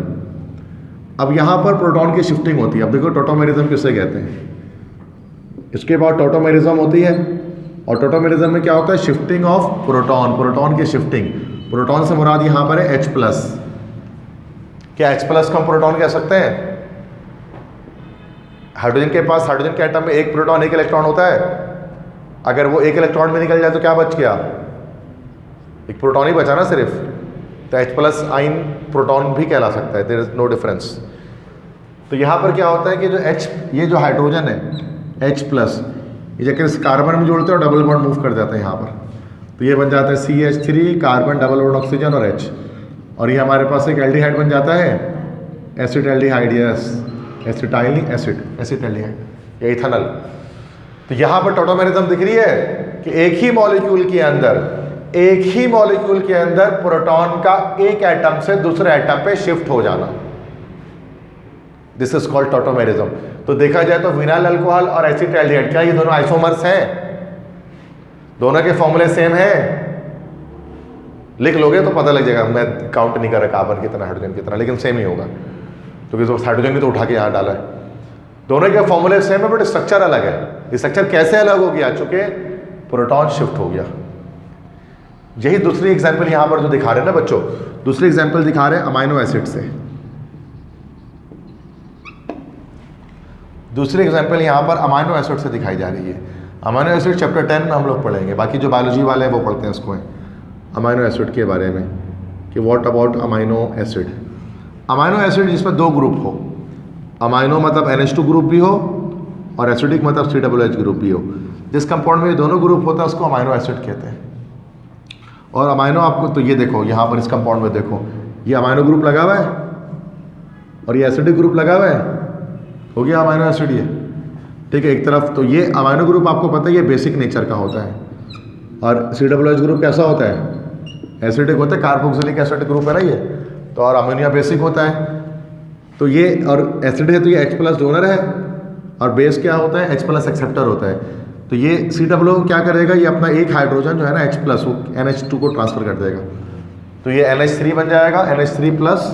अब यहाँ पर प्रोटॉन की शिफ्टिंग होती है। अब देखो टॉटोमेरिज्म किसे कहते हैं। इसके बाद टॉटोमेरिज्म होती है, और टॉटोमेरिज्म में क्या होता है? शिफ्टिंग ऑफ प्रोटॉन, प्रोटॉन की शिफ्टिंग। प्रोटॉन से मुराद यहाँ पर है H+। क्या H+ को हम प्रोटॉन कह सकते हैं? हाइड्रोजन के पास, हाइड्रोजन के एटम में एक प्रोटॉन एक इलेक्ट्रॉन होता है, अगर वो एक इलेक्ट्रॉन में निकल जाए तो क्या बच गया? एक प्रोटॉन ही बचा ना सिर्फ, तो H+ आइन प्रोटॉन भी कहला सकता है, देयर इज नो डिफरेंस। तो यहाँ पर क्या होता है कि जो ये जो हाइड्रोजन है H+, ये जाकर इस कार्बन में जोड़ते हैं और डबल बॉन्ड मूव कर जाता है यहाँ पर, तो ये बन जाता है CH3 carbon double bond oxygen और H, और ये हमारे पास एक एल्डिहाइड बन जाता है, acetaldehyde, yes, acetyl acid, acetaldehyde या इथेनॉल। तो यहाँ पर टॉटोमेरिज्म दिख रही है कि एक ही मॉलिक्यूल के अंदर प्रोटॉन का एक एटम से दूसरे एटम पे शिफ्ट हो जाना, दिस इज कॉल्ड टॉटोमेरिज्म। तो देखा जाए तो विनाइल अल्कोहल और एसिटाल्डिहाइड, क्या ये दोनों आइसोमर्स हैं? दोनों के फॉर्मूले सेम हैं? लिख लोगे तो पता लग जाएगा, मैं काउंट नहीं कर रहा कार्बन की तरह, हाइड्रोजन की तरह, लेकिन सेम ही होगा, क्योंकि तो हाइड्रोजन भी तो उठा के यहाँ डाला है। दोनों के फॉर्मूले सेम है बट स्ट्रक्चर अलग है। ये स्ट्रक्चर कैसे अलग हो गया? चूंकि प्रोटॉन शिफ्ट हो गया। यही दूसरी एग्जाम्पल यहाँ पर जो दिखा रहे हैं ना बच्चों, दूसरी एग्जाम्पल दिखा रहे हैं अमाइनो एसिड से। दूसरी एग्जाम्पल यहाँ पर अमाइनो एसिड से दिखाई जा रही है। अमाइनो एसिड चैप्टर 10 में हम लोग पढ़ेंगे, बाकी जो बायोलॉजी वाले हैं वो पढ़ते हैं इसको, अमाइनो एसिड के बारे में कि what about amino acid. Amino acid जिसमें 2 ग्रुप हो, अमाइनो मतलब NH2 ग्रुप भी हो और एसिडिक मतलब COOH ग्रुप भी हो। जिस कंपाउंड में ये दोनों ग्रुप होता है उसको अमाइनो एसिड कहते हैं। और अमाइनो आपको, तो ये देखो यहाँ पर इस कंपाउंड में देखो, ये अमाइनो ग्रुप लगा हुआ है और ये एसिडिक ग्रुप लगा हुआ है, हो गया अमाइनो एसिड ये, ठीक है। एक तरफ तो ये अमाइनो ग्रुप आपको पता है ये बेसिक नेचर का होता है, और COOH ग्रुप कैसा होता है? एसिडिक होता है, कार्बोक्सिलिक एसिड ग्रुप है ना ये, तो और अमोनिया बेसिक होता है। तो ये और एसिड है तो ये H+ डोनर है, और बेस क्या होता है? H+ एक्सेप्टर होता है। तो ये COO क्या करेगा? ये अपना एक हाइड्रोजन जो है ना H+ वो NH2 को ट्रांसफर कर देगा, तो ये NH3 बन जाएगा, NH3+,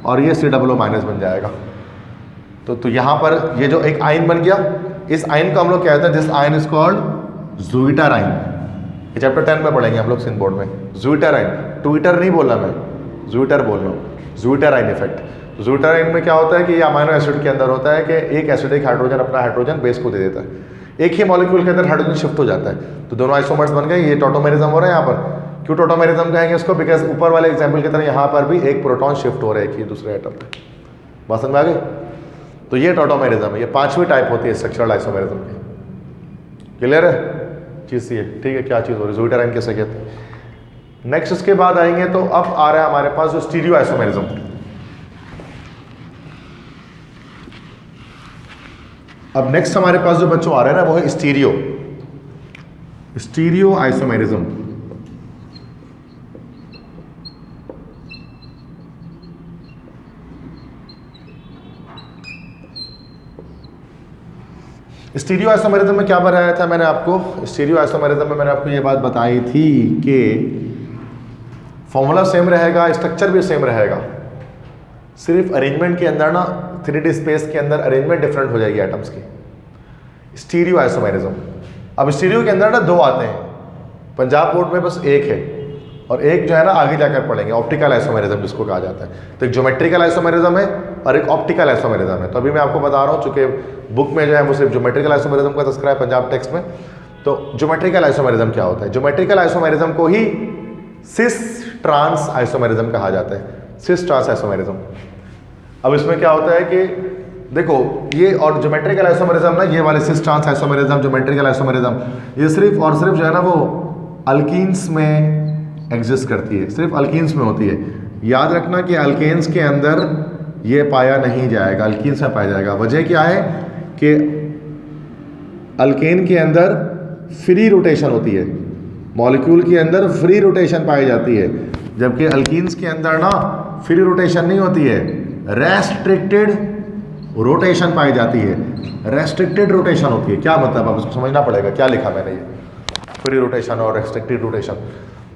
और ये COO- बन जाएगा। तो यहाँ पर ये जो एक आयन बन गया, इस आयन को हम लोग कहते हैं, this ion is called zwitter ion. ये चैप्टर 10 में पढ़ेंगे हम लोग सिंध बोर्ड में। ज़्विटर आयन, ट्विटर नहीं बोला मैं, ज़्विटर बोल रहा हूँ। ज़्यूटेराइन इफेक्ट। तो ज़्यूटेराइन में क्या होता है कि ये अमाइनो एसिड के अंदर होता है कि एक एसिडिक हाइड्रोजन अपना हाइड्रोजन बेस को दे देता है, एक ही मॉलिक्यूल के अंदर हाइड्रोजन शिफ्ट हो जाता है, तो दोनों आइसोमर्स बन गए। ये टॉटोमेरिज्म हो रहा है यहाँ पर। क्यों टॉटोमेरिज्म कहेंगे इसको? बिकॉज ऊपर वाले एग्जाम्पल की तरह यहाँ पर भी एक प्रोटॉन शिफ्ट हो रहा है एक ही दूसरे एटम पे। बात समझ में आ गई? तो ये टॉटोमेरिज्म है, ये 5वीं टाइप होती है स्ट्रक्चरल आइसोमेरिज्म की। क्लियर है चीज़? ये ठीक है, क्या चीज़ हो रही है, ज़्यूटेराइन कैसे कहते हैं। नेक्स्ट इसके बाद आएंगे तो अब आ रहा है हमारे पास जो स्टीरियो आइसोमेरिज्म। अब नेक्स्ट हमारे पास जो बच्चों आ रहे हैं ना वो है स्टीरियो आइसोमेरिज्म। स्टीरियो आइसोमेरिज्म में क्या बताया था मैंने आपको? स्टीरियो आइसोमेरिज्म में मैंने आपको ये बात बताई थी कि फॉर्मूला सेम रहेगा, स्ट्रक्चर भी सेम रहेगा, सिर्फ अरेंजमेंट के अंदर ना 3D स्पेस के अंदर अरेंजमेंट डिफरेंट हो जाएगी एटम्स की। Stereo isomerism. अब स्टीरियो के अंदर ना 2 आते हैं, पंजाब बोर्ड में बस एक है, और एक जो है ना आगे जाकर पढ़ेंगे ऑप्टिकल आइसोमेरिज्म जिसको कहा जाता है। तो एक ज्योमेट्रिकल आइसोमेरिज्म है और एक ऑप्टिकल आइसोमेरिज्म है। तो अभी मैं आपको बता रहा हूँ, चूंकि बुक में जो है वो सिर्फ ज्योमेट्रिकल आइसोमेरिज्म का तस्करा है पंजाब टेक्स्ट में। तो ज्योमेट्रिकल आइसोमेरिज्म क्या होता है? ज्योमेट्रिकल आइसोमेरिज्म को ही सिस ट्रांस आइसोमेरिज्म कहा जाता है, सिस ट्रांस आइसोमेरिज्म। अब इसमें क्या होता है कि देखो ये और ज्योमेट्रिकल आइसोमेरिज्म ना, ये वाले cis trans isomerism, geometrical isomerism, ये सिर्फ और सिर्फ जो है ना वो अल्कीन्स में एग्जिस्ट करती है, सिर्फ अल्कीन्स में होती है। याद रखना कि अल्केन्स के अंदर ये पाया नहीं जाएगा, अल्कीन्स में पाया जाएगा। वजह क्या है कि अल्केन के अंदर फ्री रोटेशन होती है, मॉलिक्यूल के अंदर फ्री रोटेशन पाई जाती है, जबकि अल्कीन्स के अंदर ना फ्री रोटेशन नहीं होती है, रेस्ट्रिक्टेड रोटेशन पाई जाती है। रेस्ट्रिक्टेड रोटेशन होती है, क्या मतलब? आप इसको समझना पड़ेगा, क्या लिखा मैंने ये फ्री रोटेशन और रेस्ट्रिक्टेड रोटेशन।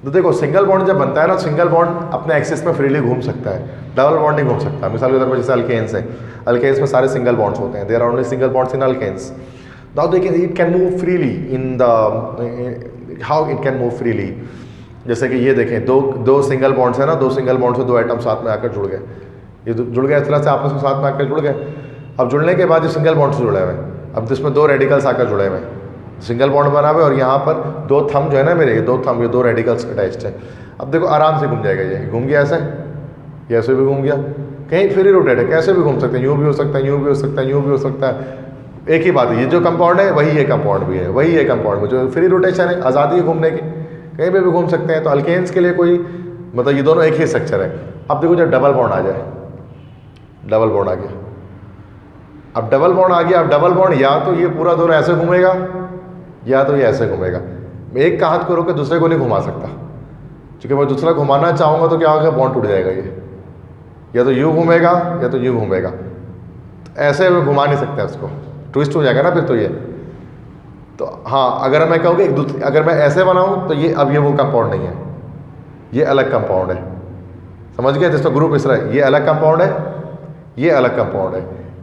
तो देखो सिंगल बॉन्ड जब बनता है ना, सिंगल बॉन्ड अपने एक्सिस में फ्रीली घूम सकता है, डबल बॉन्ड नहीं घूम सकता। मिसाल के तौर पर जैसे अल्केन्स है, अल्केन्स में सारे सिंगल बॉन्ड्स होते हैं, there are only single bonds in alkanes. Now देखिए it can move freely in the how it can move freely. जैसे कि ये देखें दो सिंगल बॉन्ड्स है ना, 2 सिंगल बॉन्ड से 2 एटम साथ में आकर जुड़ गए, ये जुड़ गए इस तरह से आपस में साथ में आकर जुड़ गए। अब जुड़ने के बाद ये सिंगल बॉन्ड से जुड़े हुए हैं, अब इसमें 2 रेडिकल्स आकर जुड़े हुए हैं, सिंगल बॉन्ड बना हुआ है, और यहाँ पर 2 थंब जो है ना मेरे, ये 2 थंब, ये 2 रेडिकल्स अटैच्ड है। अब देखो आराम से घूम जाएगा, ये घूम गया ऐसे, ये ऐसे भी घूम गया, कहीं फ्री रोटेट है, कैसे भी घूम सकते हैं, यूँ भी हो सकता है, यूँ भी हो सकता है, यूँ भी हो सकता है। एक ही बात है, ये जो कंपाउंड है वही ये कंपाउंड भी है, वही ये कंपाउंड भी, जो फ्री रोटेशन है, आज़ादी है घूमने की, कहीं पे भी घूम सकते हैं। तो अल्केन्स के लिए कोई मतलब ये दोनों एक ही स्ट्रक्चर है। अब देखो जब डबल बॉन्ड आ जाए, डबल बॉन्ड आ गया, अब डबल बॉन्ड आ गया, अब डबल बॉन्ड या तो ये पूरा दोनों ऐसे घूमेगा या तो ये ऐसे घूमेगा। मैं एक का हाथ को रोक के दूसरे को नहीं घुमा सकता, क्योंकि मैं दूसरा घुमाना चाहूँगा तो क्या होगा, बॉन्ड टूट जाएगा। ये या तो यूँ घूमेगा या तो यूँ घूमेगा, तो ऐसे में घुमा नहीं सकते उसको, ट्विस्ट हो जाएगा ना फिर तो ये। तो हाँ, अगर मैं कहूँ कि अगर मैं ऐसे बनाऊँ तो ये अब ये वो कंपाउंड नहीं है, ये अलग कंपाउंड है, समझ गए? जिसका ग्रुप इस तरह है, ये अलग कंपाउंड है, ये अलग कंपाउंड है।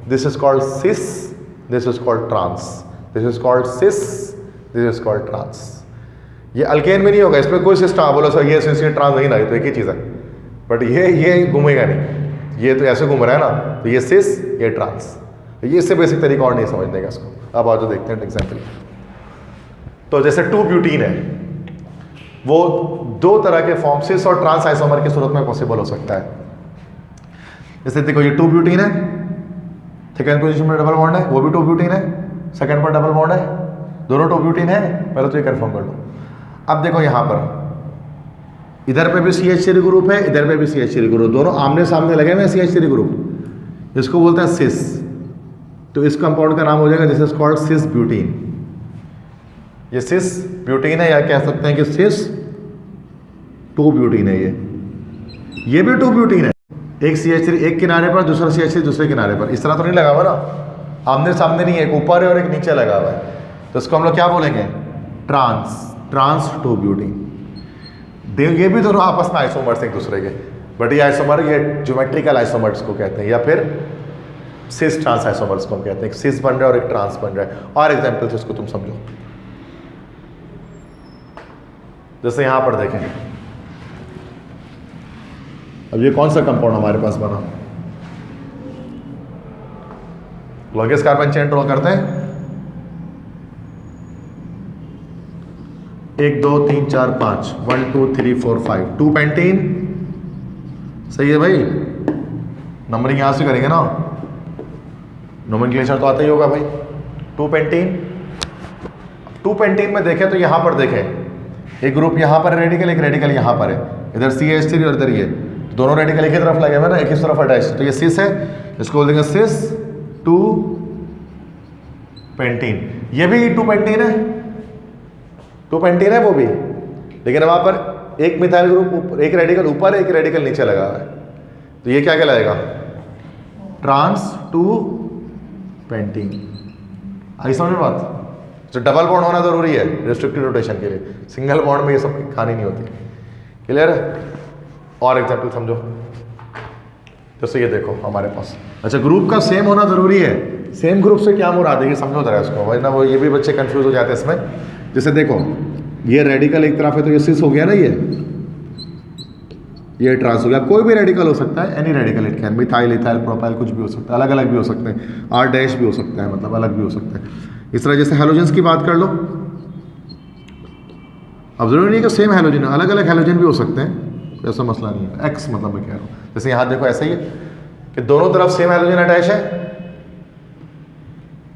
This is called cis, this is called trans, this is called cis, this is called trans. ये अल्केन में नहीं होगा, इसमें कोई सिस्टम बोलो सर ये सिस ये ट्रांस नहीं ना, तो एक ही चीज़ है, बट ये घूमेगा नहीं, ये तो ऐसे घूम रहा है ना, तो ये सिस ये ट्रांस, ये इससे बेसिक तरीका और नहीं समझने का इसको। अब आज देखते हैं एग्जाम्पल। तो जैसे 2 ब्यूटीन है, वो 2 तरह के फॉर्म सिस और ट्रांस आइसोमर की सूरत में पॉसिबल हो सकता है। जैसे देखो ये 2 ब्यूटीन है, सेकेंड पोजीशन में डबल बॉन्ड है, वो भी 2 ब्यूटीन है, सेकेंड पर डबल बॉन्ड है, दोनों 2 ब्यूटीन है, पहले तो ये कंफर्म कर लो। अब देखो यहाँ पर इधर पे भी CH3 ग्रुप है, इधर पे भी CH3 ग्रुप, दोनों आमने सामने लगे हुए CH3 ग्रुप, इसको बोलते हैं सिस। तो इस कंपाउंड का नाम हो जाएगा this is called cis butene. ये सिस ब्यूटीन है, या कह सकते हैं कि सिस 2 ब्यूटीन है। ये भी 2 ब्यूटीन है, एक CH3 एक किनारे पर, दूसरा CH3 दूसरे किनारे पर, इस तरह तो नहीं लगा हुआ ना, आमने सामने नहीं है, एक ऊपर है और एक नीचे लगा हुआ है। तो इसको हम लोग क्या बोलेंगे, ट्रांस 2 ब्यूटीन। ये भी दोनों आपस में आइसोमर्स एक दूसरे के, बट ये आइसोमर ये ज्योमेट्रिकल आइसोमर्स को कहते हैं, या फिर सिस ट्रांस आइसोमर्स को हम कहते हैं। एक सिस बन रहा है और एक ट्रांस बन रहा है। और एग्जाम्पल से इसको तुम समझो, जैसे यहां पर देखें अब ये कौन सा कंपाउंड हमारे पास बना? लॉन्गेस्ट कार्बन चेन ड्रॉ करते हैं। 1 2 3 4 5 1 2 3 4 5 2 पेंटीन। सही है भाई, नंबरिंग यहां से करेंगे ना, नोमेनक्लेचर तो आता ही होगा भाई। 2 पेंटीन। 2 पेंटीन में देखें तो यहां पर देखें एक ग्रुप यहां पर रेडिकल, एक रेडिकल यहां पर है, इधर CH3 और इधर ये दोनों रेडिकल एक ही तरफ लगे हुए ना, एक ही तरफ अटैच, तो ये सिस है, इसको बोल देंगे सिस 2 पेंटीन। ये भी 2 पेंटीन है, 2 पेंटीन है वो भी, लेकिन वहां पर एक मिथाइल ग्रुप, एक रेडिकल ऊपर एक रेडिकल नीचे लगा हुआ है, तो ये क्या कहलाएगा? Trans 2 pentene. आई समझ में बात? तो डबल बॉन्ड होना जरूरी है रिस्ट्रिक्टेड रोटेशन के लिए, सिंगल बॉन्ड में ये सब कहानी नहीं होती। क्लियर है? और एग्जाम्पल समझो, जैसे ये देखो हमारे पास, अच्छा ग्रुप का सेम होना जरूरी है। सेम ग्रुप से क्या मुराद है ये समझो जरा इसको, वरना वो ये भी बच्चे कंफ्यूज हो जाते हैं इसमें। जैसे देखो ये रेडिकल एक तरफ है तो ये सिस हो गया ना, ये ट्रांस हो गया। कोई भी रेडिकल हो सकता है, any radical it can, methyl ethyl propyl कुछ भी हो सकता है, अलग अलग भी हो सकते हैं, R डैश भी हो सकता है, मतलब अलग भी हो सकता है। इस तरह जैसे हेलोजेंस की बात कर लो, अब जरूरी नहीं है कि सेम हेलोजन, अलग अलग हेलोजन भी हो सकते हैं, ऐसा मसला नहीं है। एक्स मतलब मैं कह रहा हूँ, जैसे यहाँ देखो ऐसा ही है कि दोनों तरफ सेम हेलोजन अटैच है,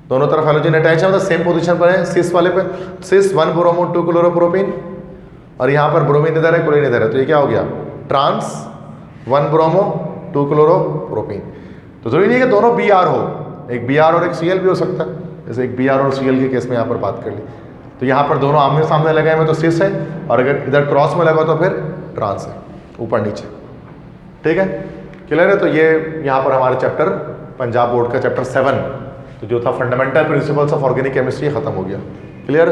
दोनों तरफ हेलोजन अटैच है, मतलब सेम पोजीशन पर है। सिस वाले पे सिस 1 ब्रोमो 2 क्लोरोप्रोपीन, और यहाँ पर ब्रोमीन इधर है, क्लोरीन इधर है, तो ये क्या हो गया? Trans 1 bromo 2 chloropropene. तो जरूरी नहीं है कि दोनों Br हो, एक Br और एक Cl भी हो सकता है, जैसे एक Br और Cl के केस में यहाँ पर बात कर ली, तो यहाँ पर दोनों आमने सामने लगे हुए तो सिस है, और अगर इधर क्रॉस में लगा तो फिर ट्रांस है, ऊपर नीचे। ठीक है, क्लियर है? तो ये यहाँ पर हमारा चैप्टर पंजाब बोर्ड का चैप्टर 7 तो जो था fundamental principles of organic chemistry खत्म हो गया। क्लियर?